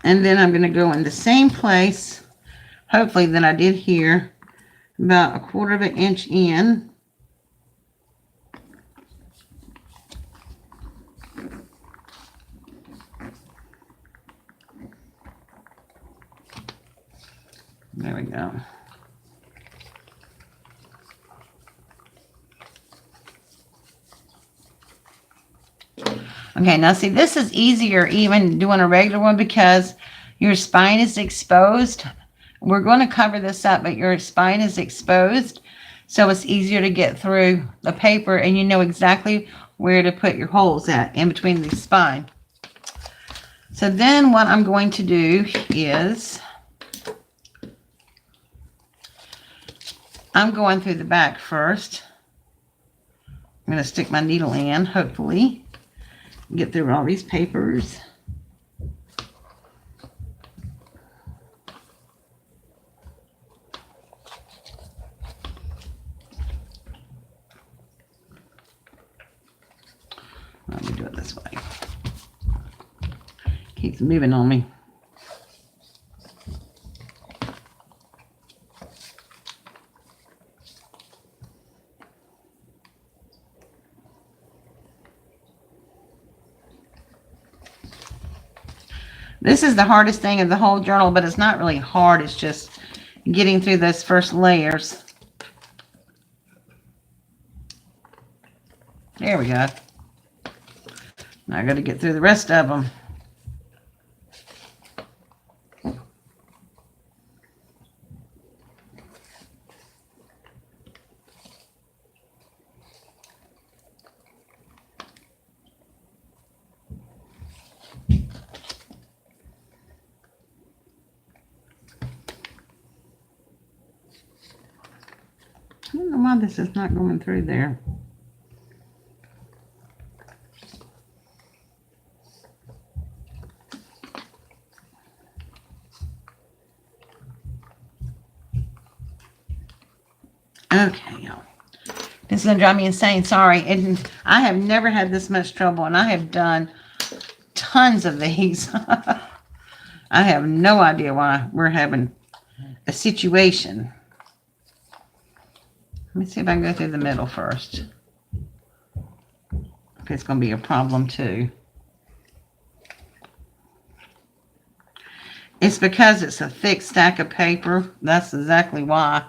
And then I'm going to go in the same place, hopefully that I did here, about 1/4 of an inch in. There we go. Okay, now see, this is easier even doing a regular one because your spine is exposed. We're going to cover this up, but your spine is exposed, so it's easier to get through the paper, and you know exactly where to put your holes at in between the spine. So then what I'm going to do is I'm going through the back first. I'm going to stick my needle in, hopefully, get through all these papers. Let me do it this way. Keeps moving on me. This is the hardest thing of the whole journal, but it's not really hard. It's just getting through those first layers. There we go. Now I got to get through the rest of them. know why this is not going through there. Okay, y'all. This is going to drive me insane. Sorry. And I have never had this much trouble, and I have done tons of these. I have no idea why we're having a situation. Let me see if I can go through the middle first. Okay, it's going to be a problem, too. It's because it's a thick stack of paper. That's exactly why.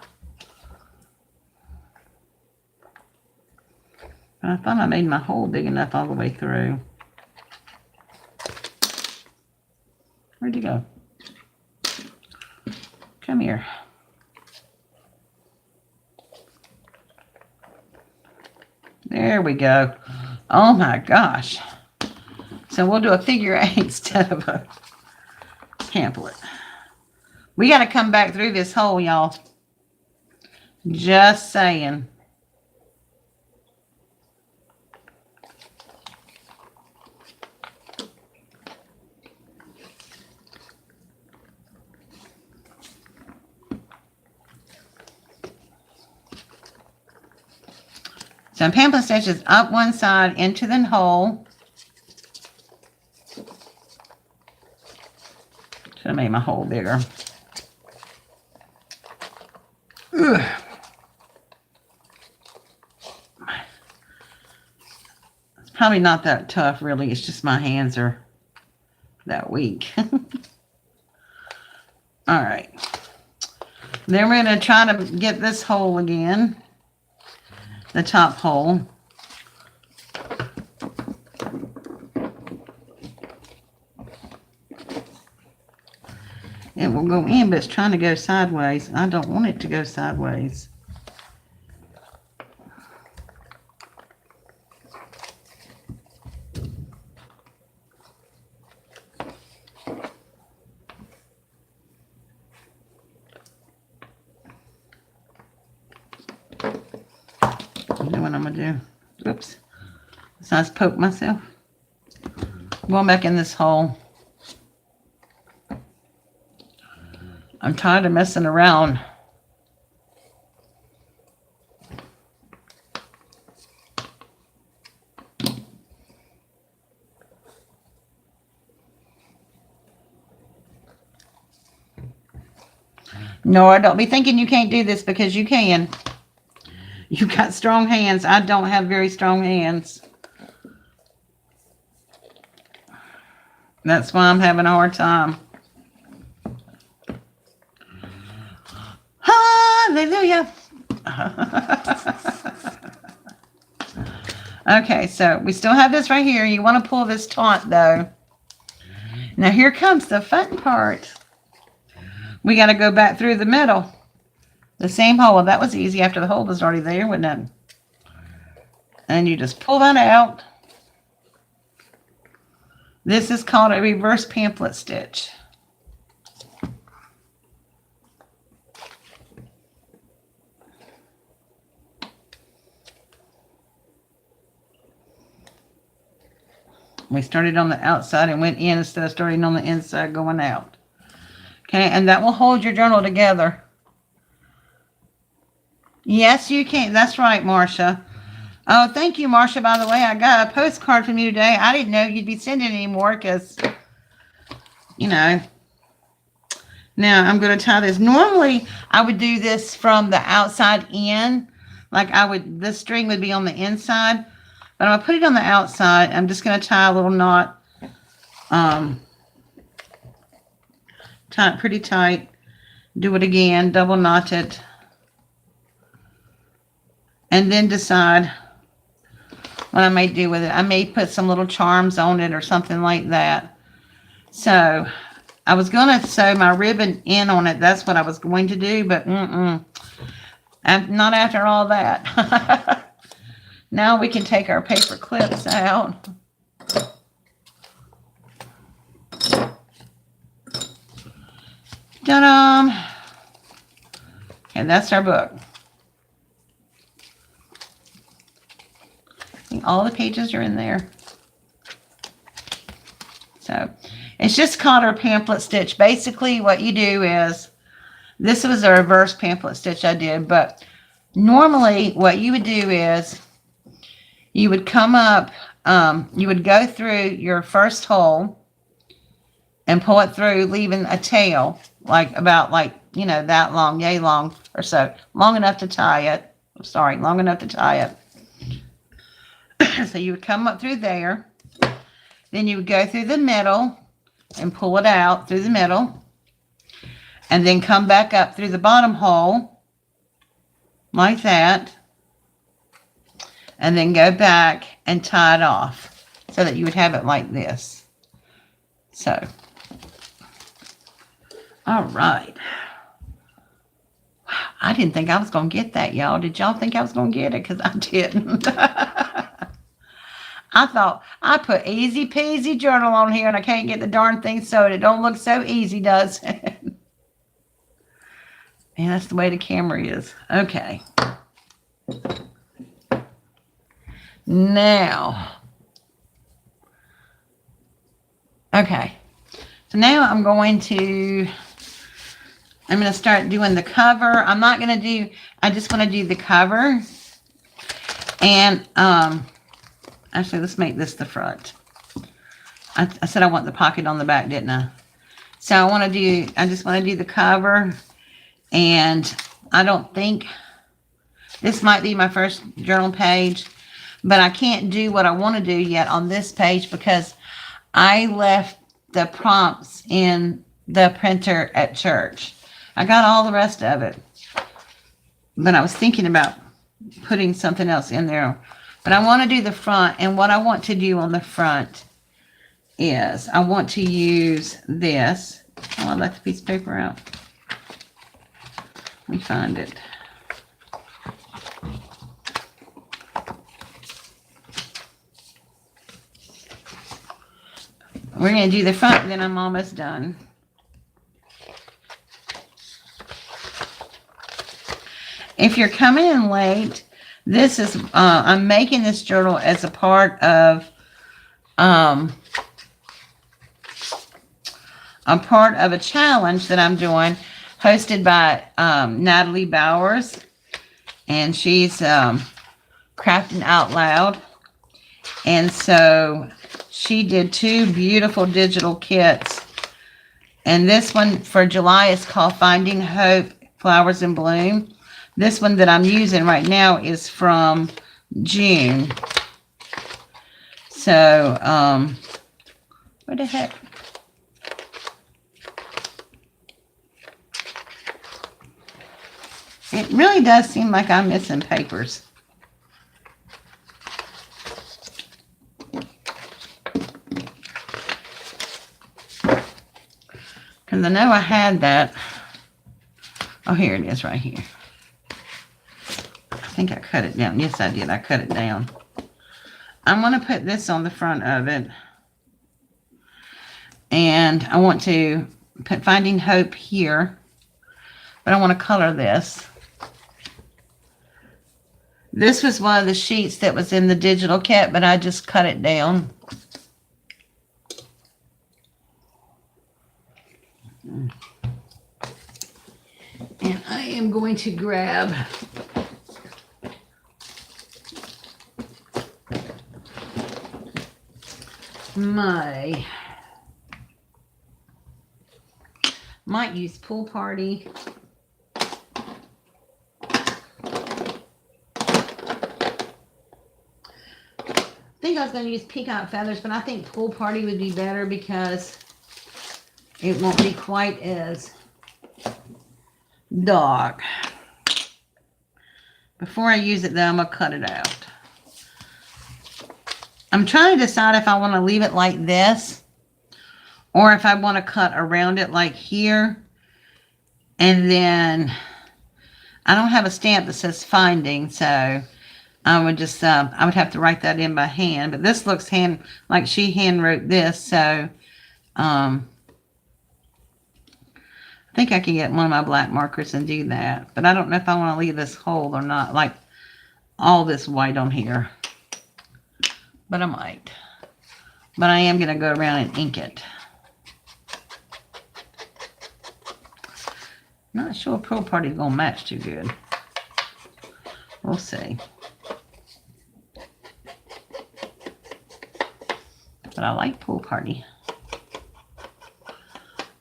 I thought I made my hole big enough all the way through. Where'd you go? Come here. There we go. Oh my gosh. So we'll do a figure 8 instead of a pamphlet. We got to come back through this hole, y'all. Just saying. So pamphlet stitches up one side into the hole. Should have made my hole bigger. Ugh. It's probably not that tough, really. It's just my hands are that weak. All right. Then we're going to try to get this hole again. The top hole. It will go in, but it's trying to go sideways. I don't want it to go sideways. You know what I'm going to do? Oops. So I just poked myself. Going back in this hole. I'm tired of messing around. No, don't be thinking you can't do this, because you can. You've got strong hands. I don't have very strong hands. That's why I'm having a hard time. Hallelujah. Okay, so we still have this right here. You want to pull this taut, though. Now, here comes the fun part. We got to go back through the middle. The same hole. Well, that was easy after the hole was already there, wasn't it? And you just pull that out. This is called a reverse pamphlet stitch. We started on the outside and went in instead of starting on the inside going out. Okay, and that will hold your journal together. Yes, you can. That's right, Marcia. Oh, thank you, Marcia, by the way. I got a postcard from you today. I didn't know you'd be sending any more because, you know. Now, I'm going to tie this. Normally, I would do this from the outside in. Like this string would be on the inside. But I'm going to put it on the outside. I'm just going to tie a little knot. Tie it pretty tight. Do it again. Double knot it. And then decide what I may do with it. I may put some little charms on it or something like that. So I was going to sew my ribbon in on it. That's what I was going to do. But not after all that. Now we can take our paper clips out. Ta-da! And that's our book. See, all the pages are in there. So it's just called our pamphlet stitch. Basically what you do is, this was a reverse pamphlet stitch I did, but normally what you would do is you would come up, you would go through your first hole and pull it through, leaving a tail about you know, that long, yay long or so, long enough to tie it. I'm sorry, long enough to tie it. So you would come up through there, then you would go through the middle and pull it out through the middle, and then come back up through the bottom hole like that, and then go back and tie it off so that you would have it like this. So, all right. Wow, I didn't think I was going to get that, y'all. Did y'all think I was going to get it? Because I didn't. I thought I put easy peasy journal on here and I can't get the darn thing sewed. It don't look so easy, does it? And that's the way the camera is. Okay. Now. Okay. So now I'm going to start doing the cover. I'm not going to do, I just want to do the cover. And, actually, let's make this the front. I said I want the pocket on the back, didn't I? So I just want to do the cover. And I don't think, this might be my first journal page, but I can't do what I want to do yet on this page because I left the prompts in the printer at church. I got all the rest of it, but I was thinking about putting something else in there. But I want to do the front, and what I want to do on the front is I want to use this. Oh, I left the piece of paper out. Let me find it. We're going to do the front, then I'm almost done. If you're coming in late, this is, I'm making this journal as a part of, a challenge that I'm doing, hosted by Natalie Bowers, and she's Crafting Out Loud. And so she did 2 beautiful digital kits. And this one for July is called Finding Hope, Flowers in Bloom. This one that I'm using right now is from June. So, what the heck? It really does seem like I'm missing papers. Because I know I had that. Oh, here it is right here. I think I cut it down. Yes, I did. I cut it down. I'm going to put this on the front of it. And I want to put Finding Hope here. But I want to color this. This was one of the sheets that was in the digital kit, but I just cut it down. And I am going to grab might use Pool Party. I think I was going to use Peacock Feathers, but I think Pool Party would be better because it won't be quite as dark. Before I use it though, I'm going to cut it out. I'm trying to decide if I want to leave it like this or if I want to cut around it like here. And then I don't have a stamp that says Finding, so I would just, I would have to write that in by hand. But this looks like she hand wrote this, so I think I can get one of my black markers and do that. But I don't know if I want to leave this whole or not, like all this white on here. but I might. But I am going to go around and ink it. Not sure Pool Party is going to match too good. We'll see. But I like Pool Party.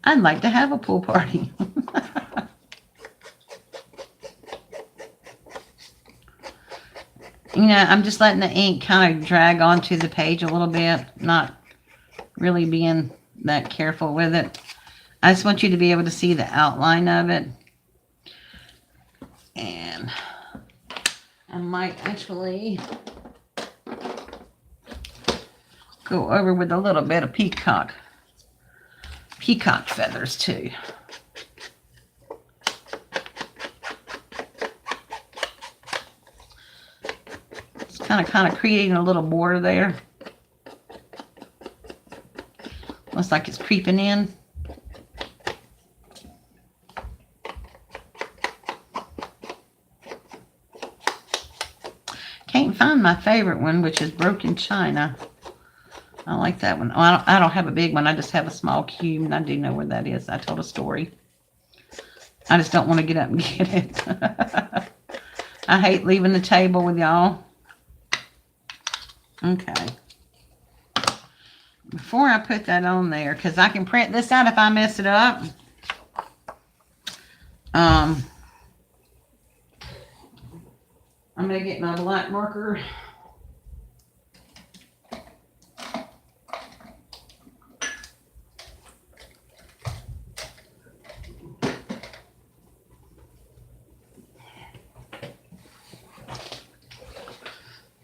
I'd like to have a pool party. You know, I'm just letting the ink kind of drag onto the page a little bit. Not really being that careful with it. I just want you to be able to see the outline of it. And I might actually go over with a little bit of peacock feathers too. It's kind of creating a little border there. Looks like it's creeping in. Can't find my favorite one, which is Broken China. I like that one. Oh, I don't have a big one. I just have a small cube, and I do know where that is. I told a story. I just don't want to get up and get it. I hate leaving the table with y'all. Okay. Before I put that on there, because I can print this out if I mess it up. I'm going to get my black marker.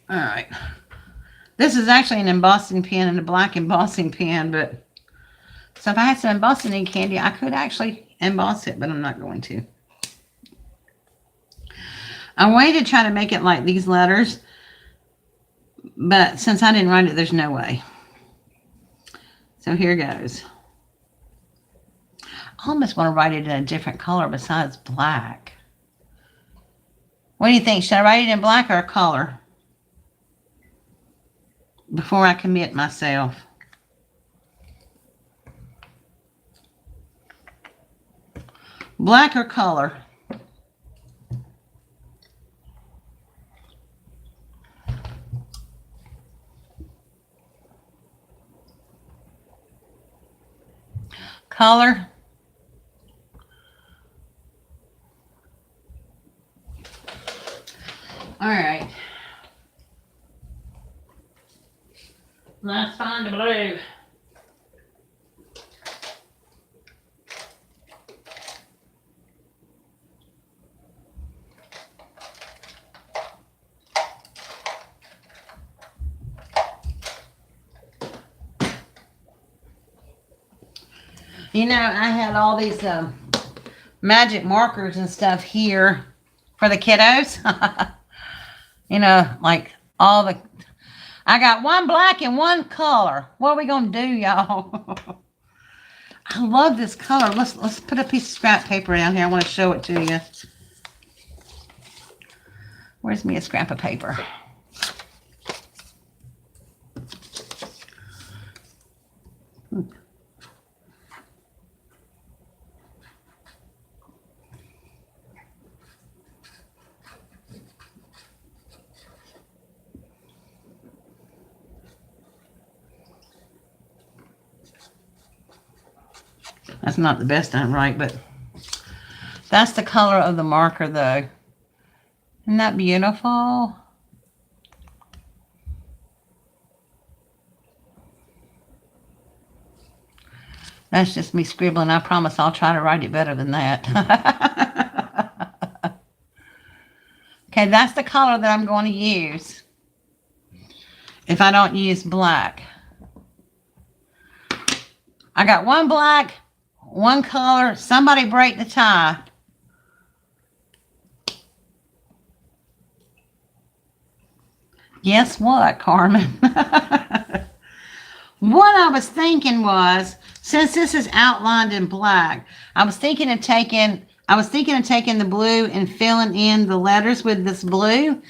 All right. This is actually an embossing pen and a black embossing pen, but so if I had some embossing ink candy, I could actually emboss it, but I'm not going to. I wanted to try to make it like these letters, but since I didn't write it, there's no way. So here goes. I almost want to write it in a different color besides black. What do you think? Should I write it in black or a color? Before I commit myself. Black or color? Color? All right. Let's find the blue. You know, I had all these magic markers and stuff here for the kiddos. You know, like all the... I got one black and one color. What are we going to do, y'all? I love this color. Let's put a piece of scrap paper down here. I want to show it to you. Where's me a scrap of paper? That's not the best I'm right, but that's the color of the marker, though. Isn't that beautiful? That's just me scribbling. I promise I'll try to write it better than that. Okay, that's the color that I'm going to use if I don't use black. I got one black, one color. Somebody break the tie. Guess what, Carmen? What I was thinking was, since this is outlined in black, I was thinking of taking the blue and filling in the letters with this blue,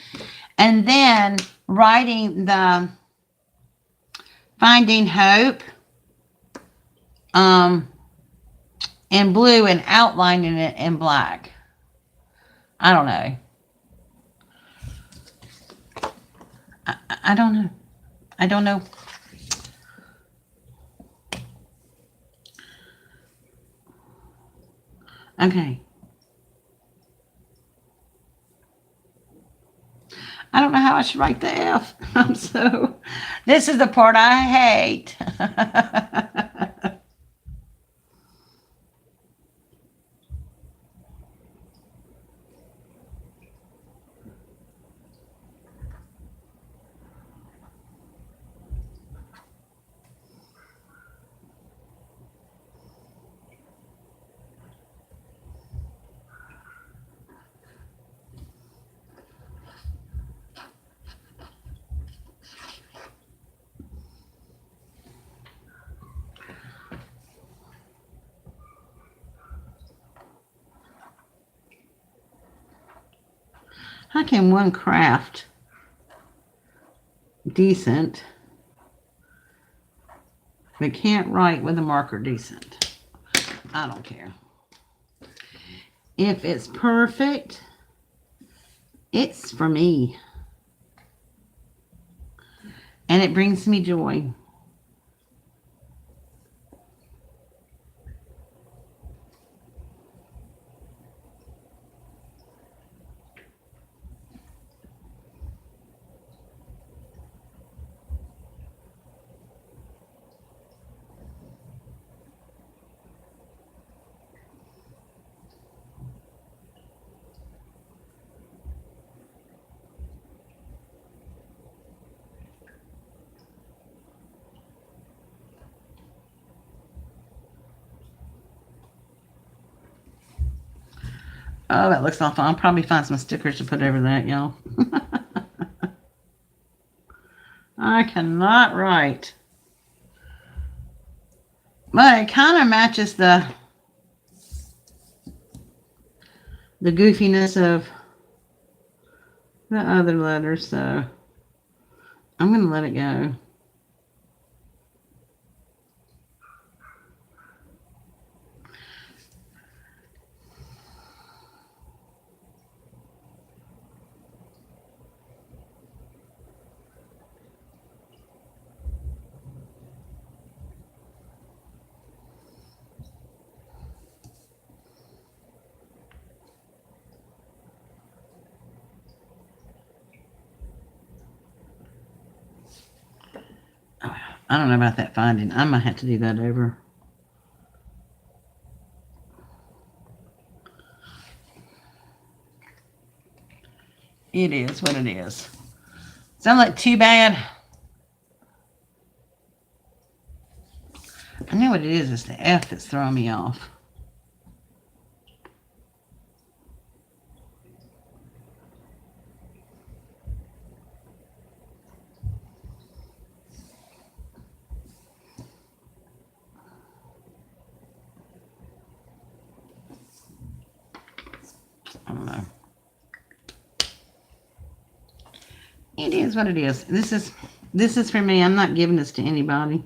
and then writing the Finding Hope um, in blue and outlining it in black. I don't know. I don't know. I don't know. Okay. I don't know how I should write the F. This is the part I hate. How can one craft decent but can't write with a marker decent? I don't care. If it's perfect, it's for me. And it brings me joy. Oh, that looks awful. I'll probably find some stickers to put over that, y'all. I cannot write. But it kind of matches the goofiness of the other letters, so I'm going to let it go. I don't know about that finding. I might have to do that over. It is what it is. Sound like too bad. I know what it is. It's the F that's throwing me off. I don't know. It is what it is. This is for me. I'm not giving this to anybody.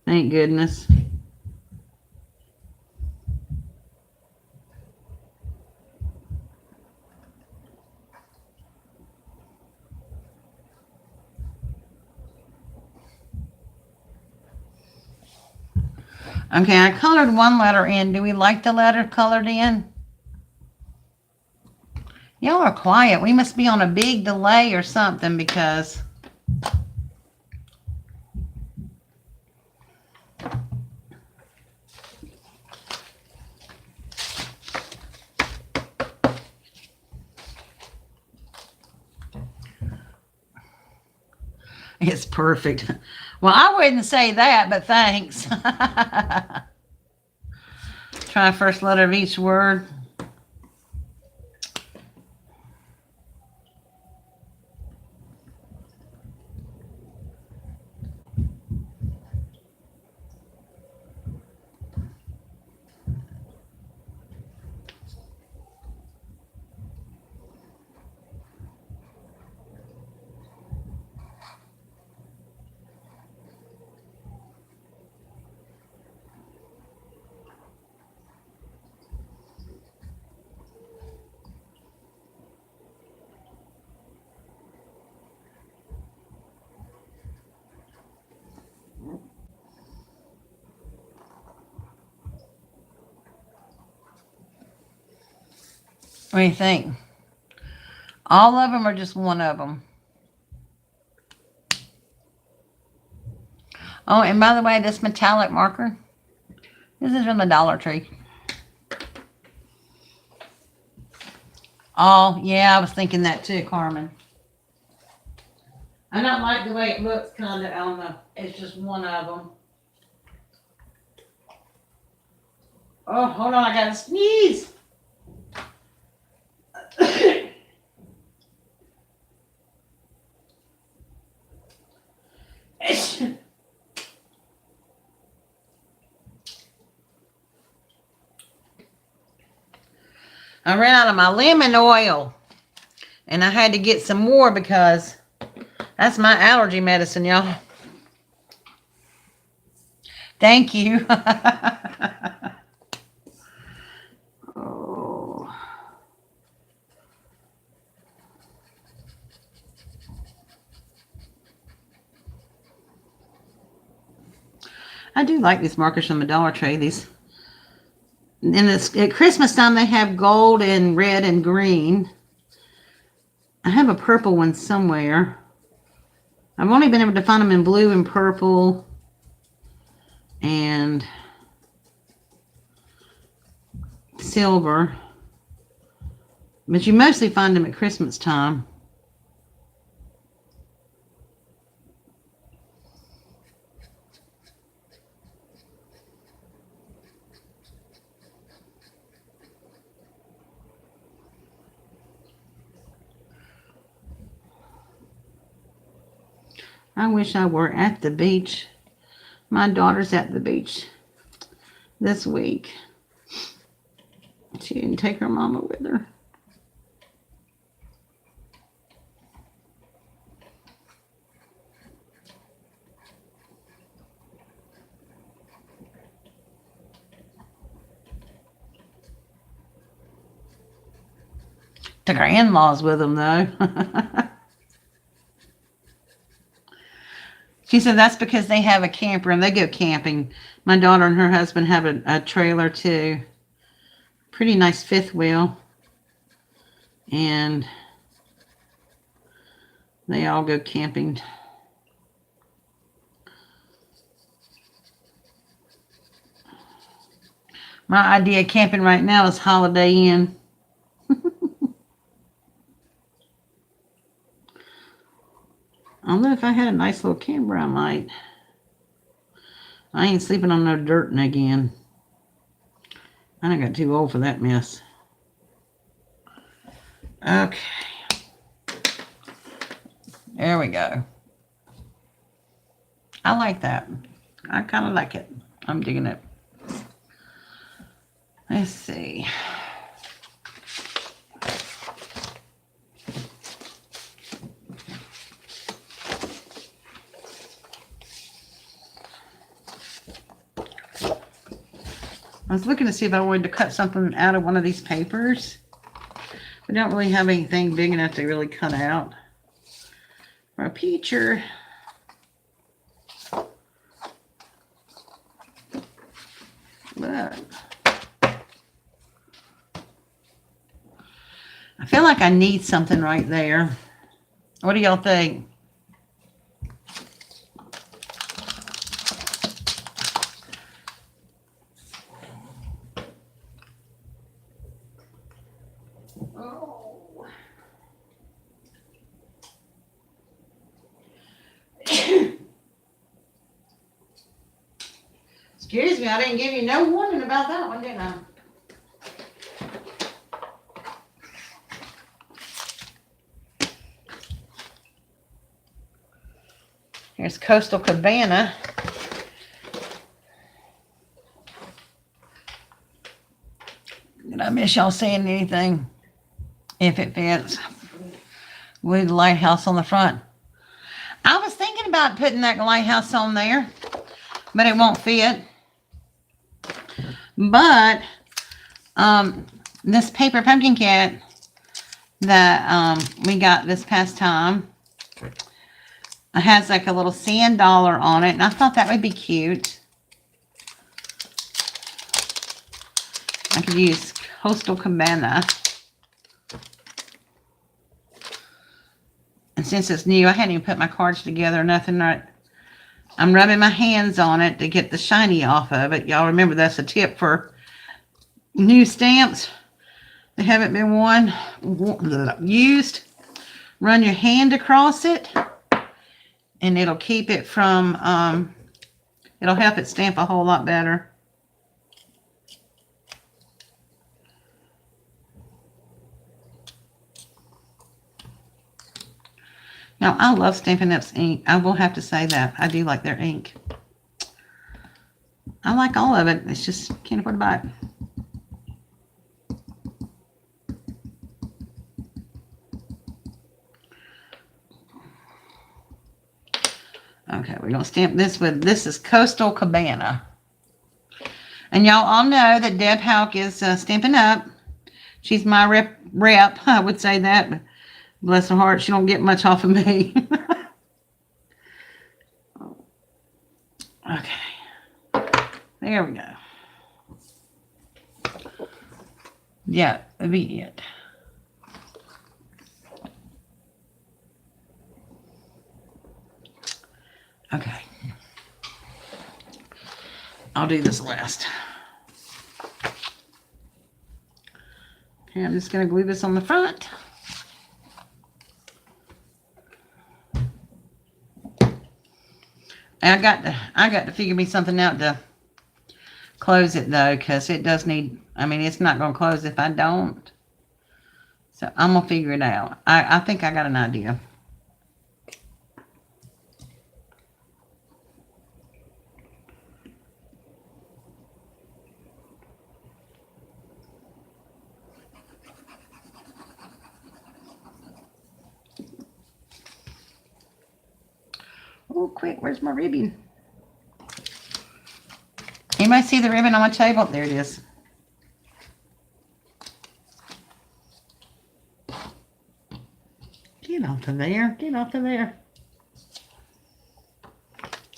Thank goodness. Okay, I colored one letter in. Do we like the letter colored in? Y'all are quiet. We must be on a big delay or something because it's perfect. Well, I wouldn't say that, but thanks. Try first letter of each word. What do you think? All of them or just one of them? Oh, and by the way, this metallic marker, this is from the Dollar Tree. Oh, yeah, I was thinking that too, Carmen. I don't like the way it looks kind of on the, it's just one of them. Oh, hold on, I gotta sneeze. I ran out of my lemon oil and I had to get some more because that's my allergy medicine, y'all. Thank you. Oh. I do like these markers from the Dollar Tree. These, and it's at Christmas time they have gold and red and green. I have a purple one somewhere. I've only been able to find them in blue and purple and silver. But you mostly find them at Christmas time. I wish I were at the beach. My daughter's at the beach this week. She didn't take her mama with her. Took her in-laws with them, though. She said that's because they have a camper and they go camping. My daughter and her husband have a trailer, too. Pretty nice fifth wheel. And they all go camping. My idea of camping right now is Holiday Inn. Although if I had a nice little camper, I might. I ain't sleeping on no dirt again. I done got too old for that mess. Okay. There we go. I like that. I kind of like it. I'm digging it. Let's see. I was looking to see if I wanted to cut something out of one of these papers. I don't really have anything big enough to really cut out. For a picture. But I feel like I need something right there. What do y'all think? Oh. Excuse me, I didn't give you no warning about that one, didn't I? Here's Coastal Cabana. Did I miss y'all saying anything? If it fits. With the lighthouse on the front. I was thinking about putting that lighthouse on there, but it won't fit. But this paper pumpkin cat that we got this past time, it has like a little sand dollar on it, and I thought that would be cute. I could use Coastal Cabana. since it's new, I hadn't even put my cards together or nothing. I'm rubbing my hands on it to get the shiny off of it. Y'all remember that's a tip for new stamps that haven't been used. Run your hand across it, and it'll keep it from, it'll help it stamp a whole lot better. Now, I love Stampin' Up's ink. I will have to say that. I do like their ink. I like all of it. It's just can't afford to buy it. Okay, we're going to stamp this with, this is Coastal Cabana. And y'all all know that Deb Houck is Stampin' Up. She's my rep. I would say that. But bless her heart, she don't get much off of me. Okay. There we go. Yeah, that'd be it. Okay. I'll do this last. Okay, I'm just going to glue this on the front. I got to figure me something out to close it though, because it does need, I mean, it's not going to close if I don't. So I'm going to figure it out. I think I got an idea. Oh, quick, where's my ribbon? Anybody see the ribbon on my table? There it is. Get off of there. Get off of there.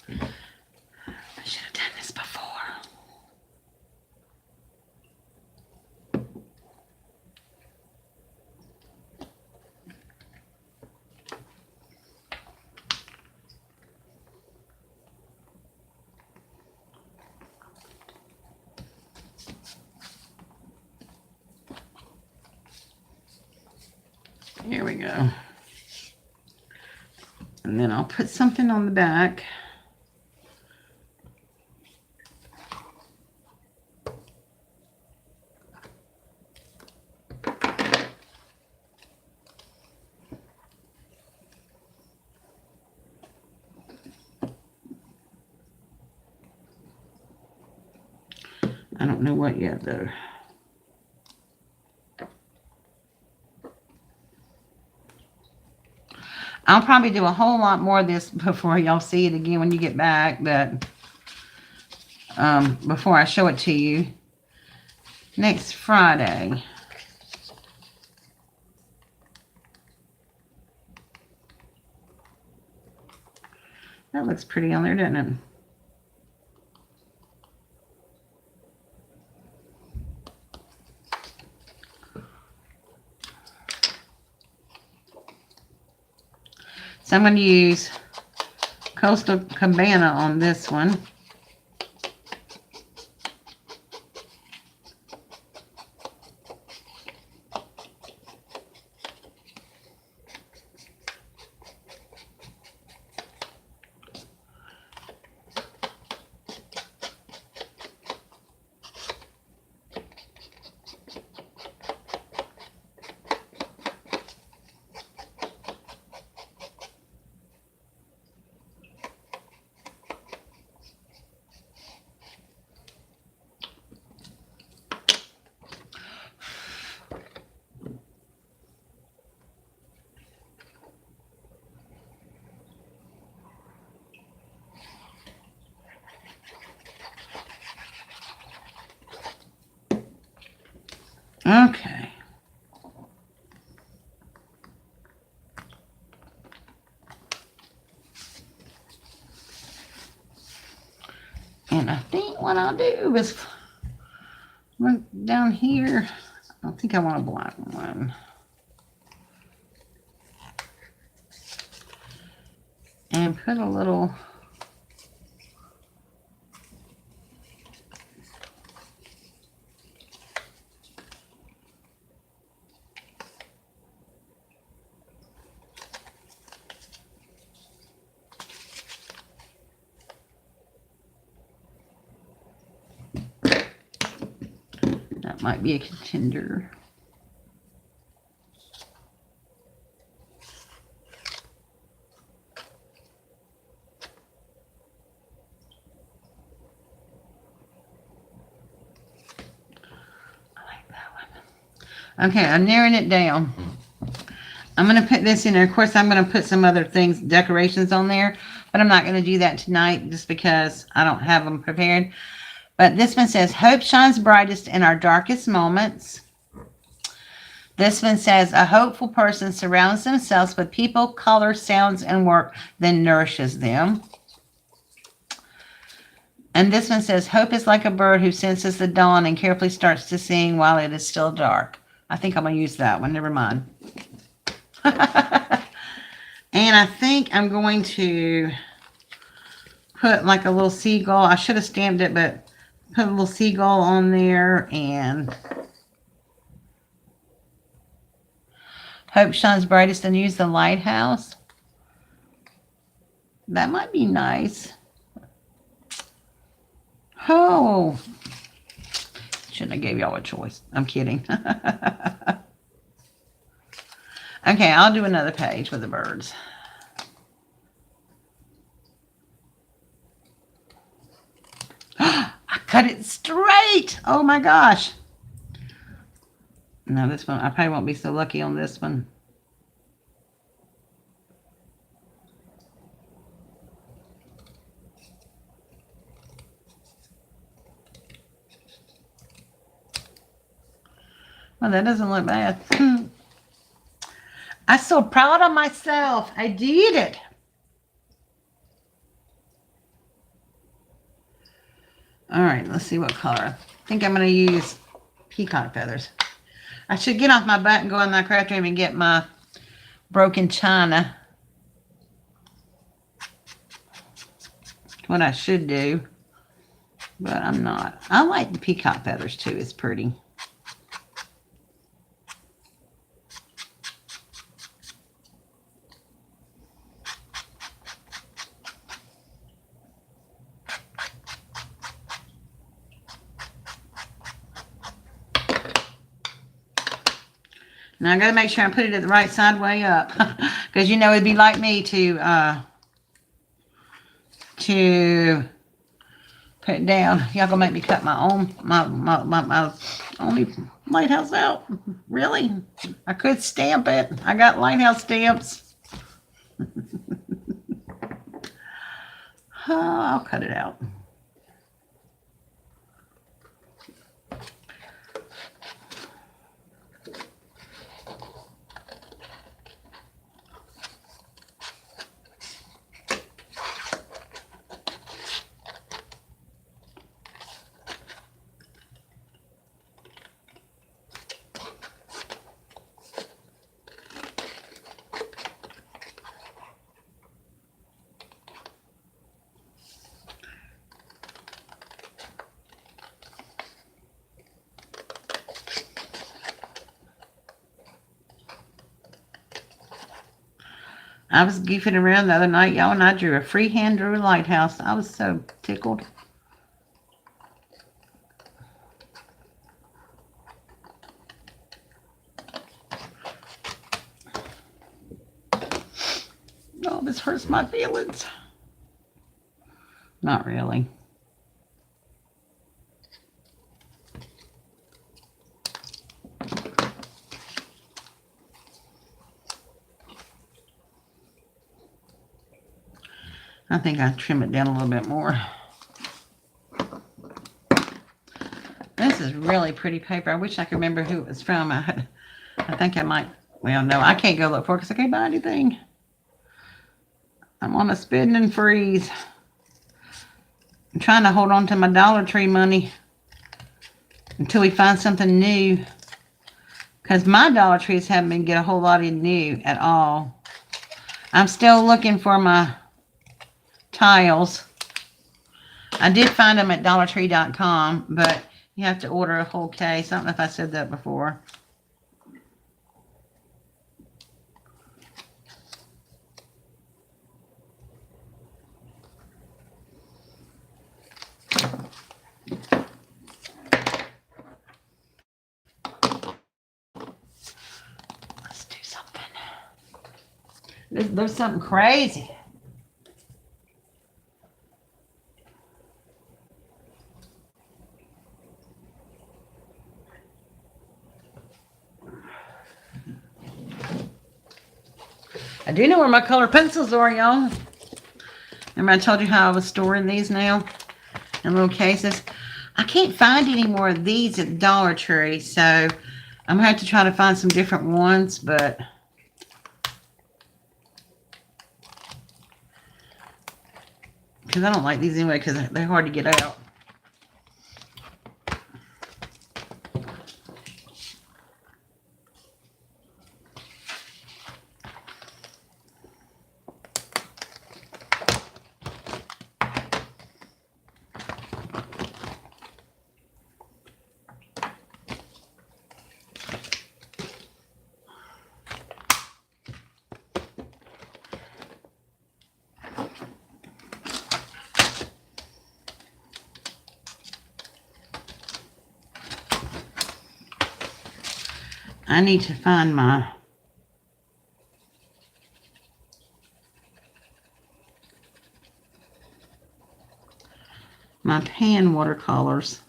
I should have done this before. Here we go. And then I'll put something on the back. I don't know what yet though. I'll probably do a whole lot more of this before y'all see it again when you get back, but before I show it to you next Friday. That looks pretty on there, doesn't it? So I'm going to use Coastal Cabana on this one. Okay. And I think what I'll do is look down here. I don't think I want a black one. And put a little... That might be a contender. Okay, I'm narrowing it down. I'm going to put this in there. Of course, I'm going to put some other things, decorations on there, but I'm not going to do that tonight just because I don't have them prepared. But this one says, hope shines brightest in our darkest moments. This one says, a hopeful person surrounds themselves with people, color, sounds, and work that nourishes them. And this one says, hope is like a bird who senses the dawn and carefully starts to sing while it is still dark. I think I'm going to use that one. Never mind. And I think I'm going to put like a little seagull. I should have stamped it, but put a little seagull on there. And hope shines brightest and use the lighthouse. That might be nice. Oh. Shouldn't have gave y'all a choice. I'm kidding. Okay, I'll do another page with the birds. I cut it straight. Oh my gosh. No, this one, I probably won't be so lucky on this one. Well, that doesn't look bad. I'm so proud of myself. I did it. All right, let's see what color. I think I'm going to use peacock feathers. I should get off my butt and go in my craft room and get my broken china. What I should do, but I'm not. I like the peacock feathers too. It's pretty. Now I got to make sure I put it the right side way up, because you know it'd be like me to put it down. Y'all gonna make me cut my own my only lighthouse out. Really? I could stamp it. I got lighthouse stamps. I'll cut it out. I was goofing around the other night, y'all, and I drew a freehand drew lighthouse. I was so tickled. Oh, this hurts my feelings. Not really. I think I trim it down a little bit more. This is really pretty paper. I wish I could remember who it was from. I think I might. Well, no, I can't go look for it because I can't buy anything. I'm on a spend and freeze. I'm trying to hold on to my Dollar Tree money until we find something new. Because my Dollar Trees haven't been getting a whole lot of new at all. I'm still looking for my tiles. I did find them at DollarTree.com, but you have to order a whole case. I don't know if I said that before. Let's do something. There's something crazy. I do know where my color pencils are, y'all. Remember I told you how I was storing these now in little cases? I can't find any more of these at Dollar Tree, so I'm going to have to try to find some different ones, but because I don't like these anyway because they're hard to get out. I need to find my pan watercolors.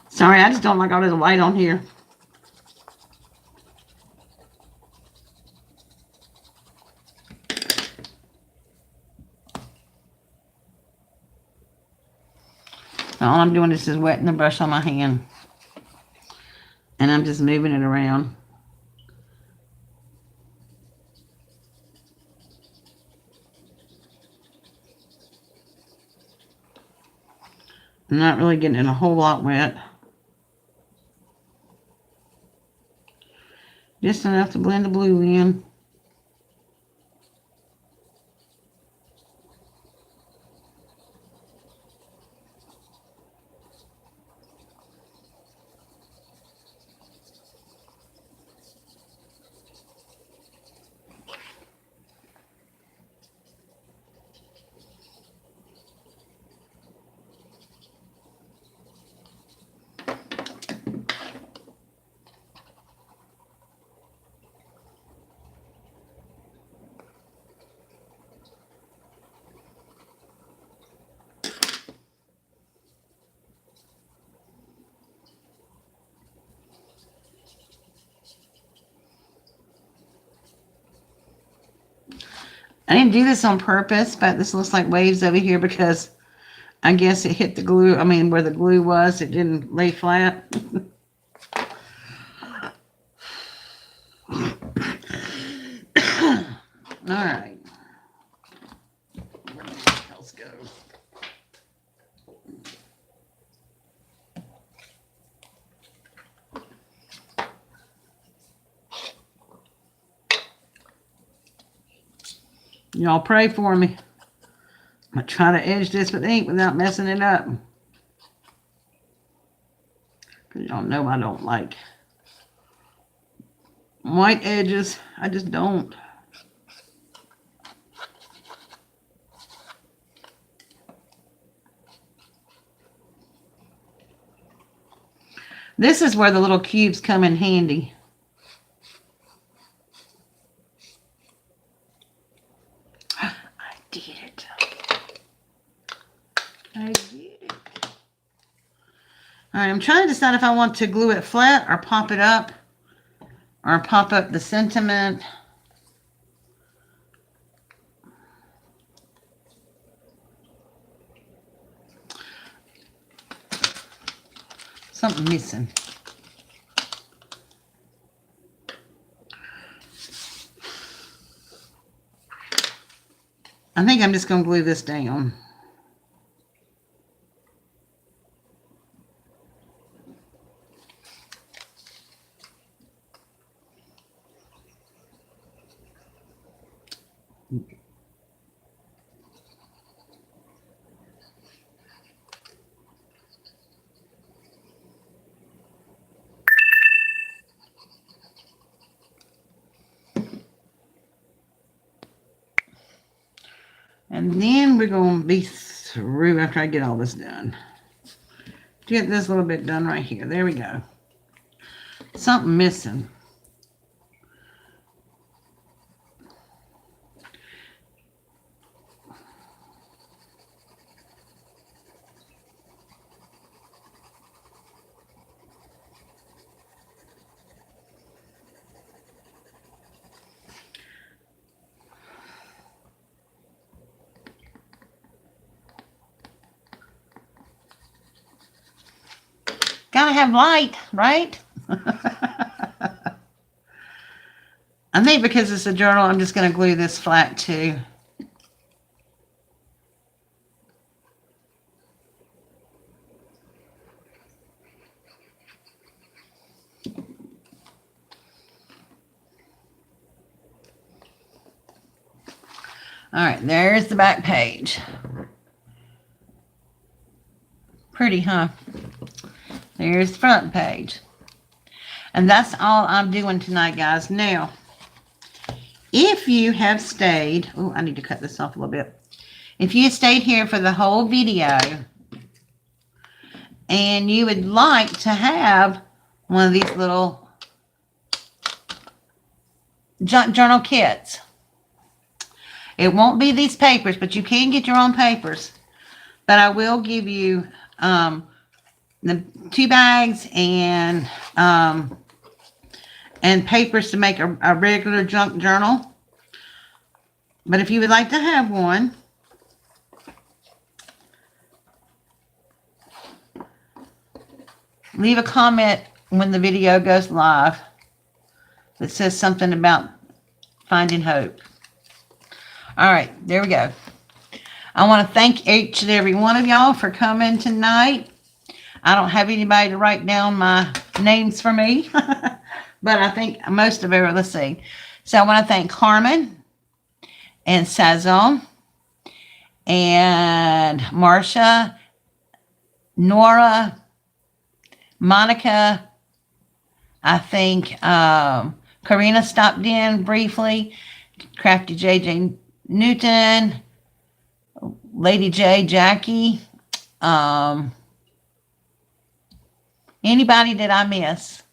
Sorry, I just don't like all this white on here. All I'm doing is wetting the brush on my hand. And I'm just moving it around. I'm not really getting it a whole lot wet. Just enough to blend the blue in. I didn't do this on purpose, but this looks like waves over here because I guess it hit the glue. I mean, where the glue was, it didn't lay flat. All right. Where did the else go? Y'all pray for me. I'm going to try to edge this with ink without messing it up. Because y'all know I don't like white edges. I just don't. This is where the little cubes come in handy. I did it. I did it. All right, I'm trying to decide if I want to glue it flat or pop it up or pop up the sentiment. Something missing. I think I'm just going to glue this down. And then we're going to be through after I get all this done. Get this little bit done right here. There we go. Something missing. Gotta have light, right? I think because it's a journal, I'm just going to glue this flat too. All right, there's the back page. Pretty, huh? There's the front page. And that's all I'm doing tonight, guys. Now, if you have stayed, oh, I need to cut this off a little bit. If you stayed here for the whole video and you would like to have one of these little junk journal kits, it won't be these papers, but you can get your own papers. But I will give you the 2 bags and papers to make a regular junk journal. But if you would like to have one, leave a comment when the video goes live that says something about finding hope. All right, there we go. I want to thank each and every one of y'all for coming tonight. I don't have anybody to write down my names for me, but I think most of it, let's see. So I want to thank Carmen and Sazon and Marsha, Nora, Monica. I think Karina stopped in briefly. Crafty JJ Newton, Lady J, Jackie, anybody that I miss?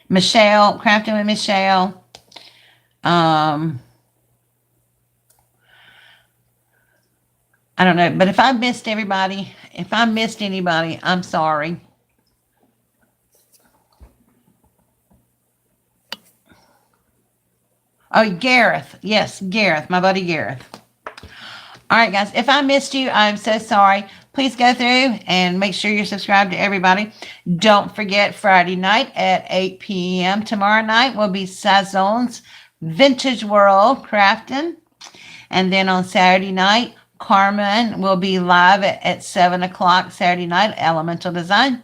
Michelle, Crafting with Michelle. I don't know, but if I missed everybody, if I missed anybody, I'm sorry. Oh, Gareth. Yes, Gareth, my buddy Gareth. All right, guys, if I missed you, I'm so sorry. Please go through and make sure you're subscribed to everybody. Don't forget, Friday night at 8 p.m. Tomorrow night will be Sazon's Vintage World Crafting. And then on Saturday night, Carmen will be live at 7 o'clock Saturday night, Elemental Design.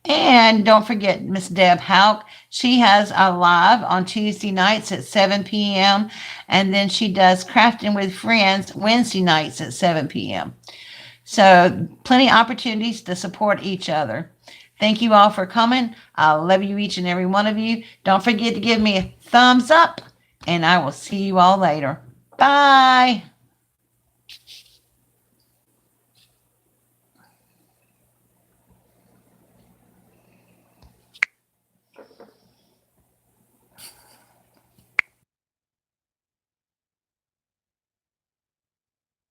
And don't forget Miss Deb Hauk. She has a live on Tuesday nights at 7 p.m. And then she does Crafting with Friends Wednesday nights at 7 p.m. So plenty of opportunities to support each other. Thank you all for coming. I love you, each and every one of you. Don't forget to give me a thumbs up. And I will see you all later. Bye.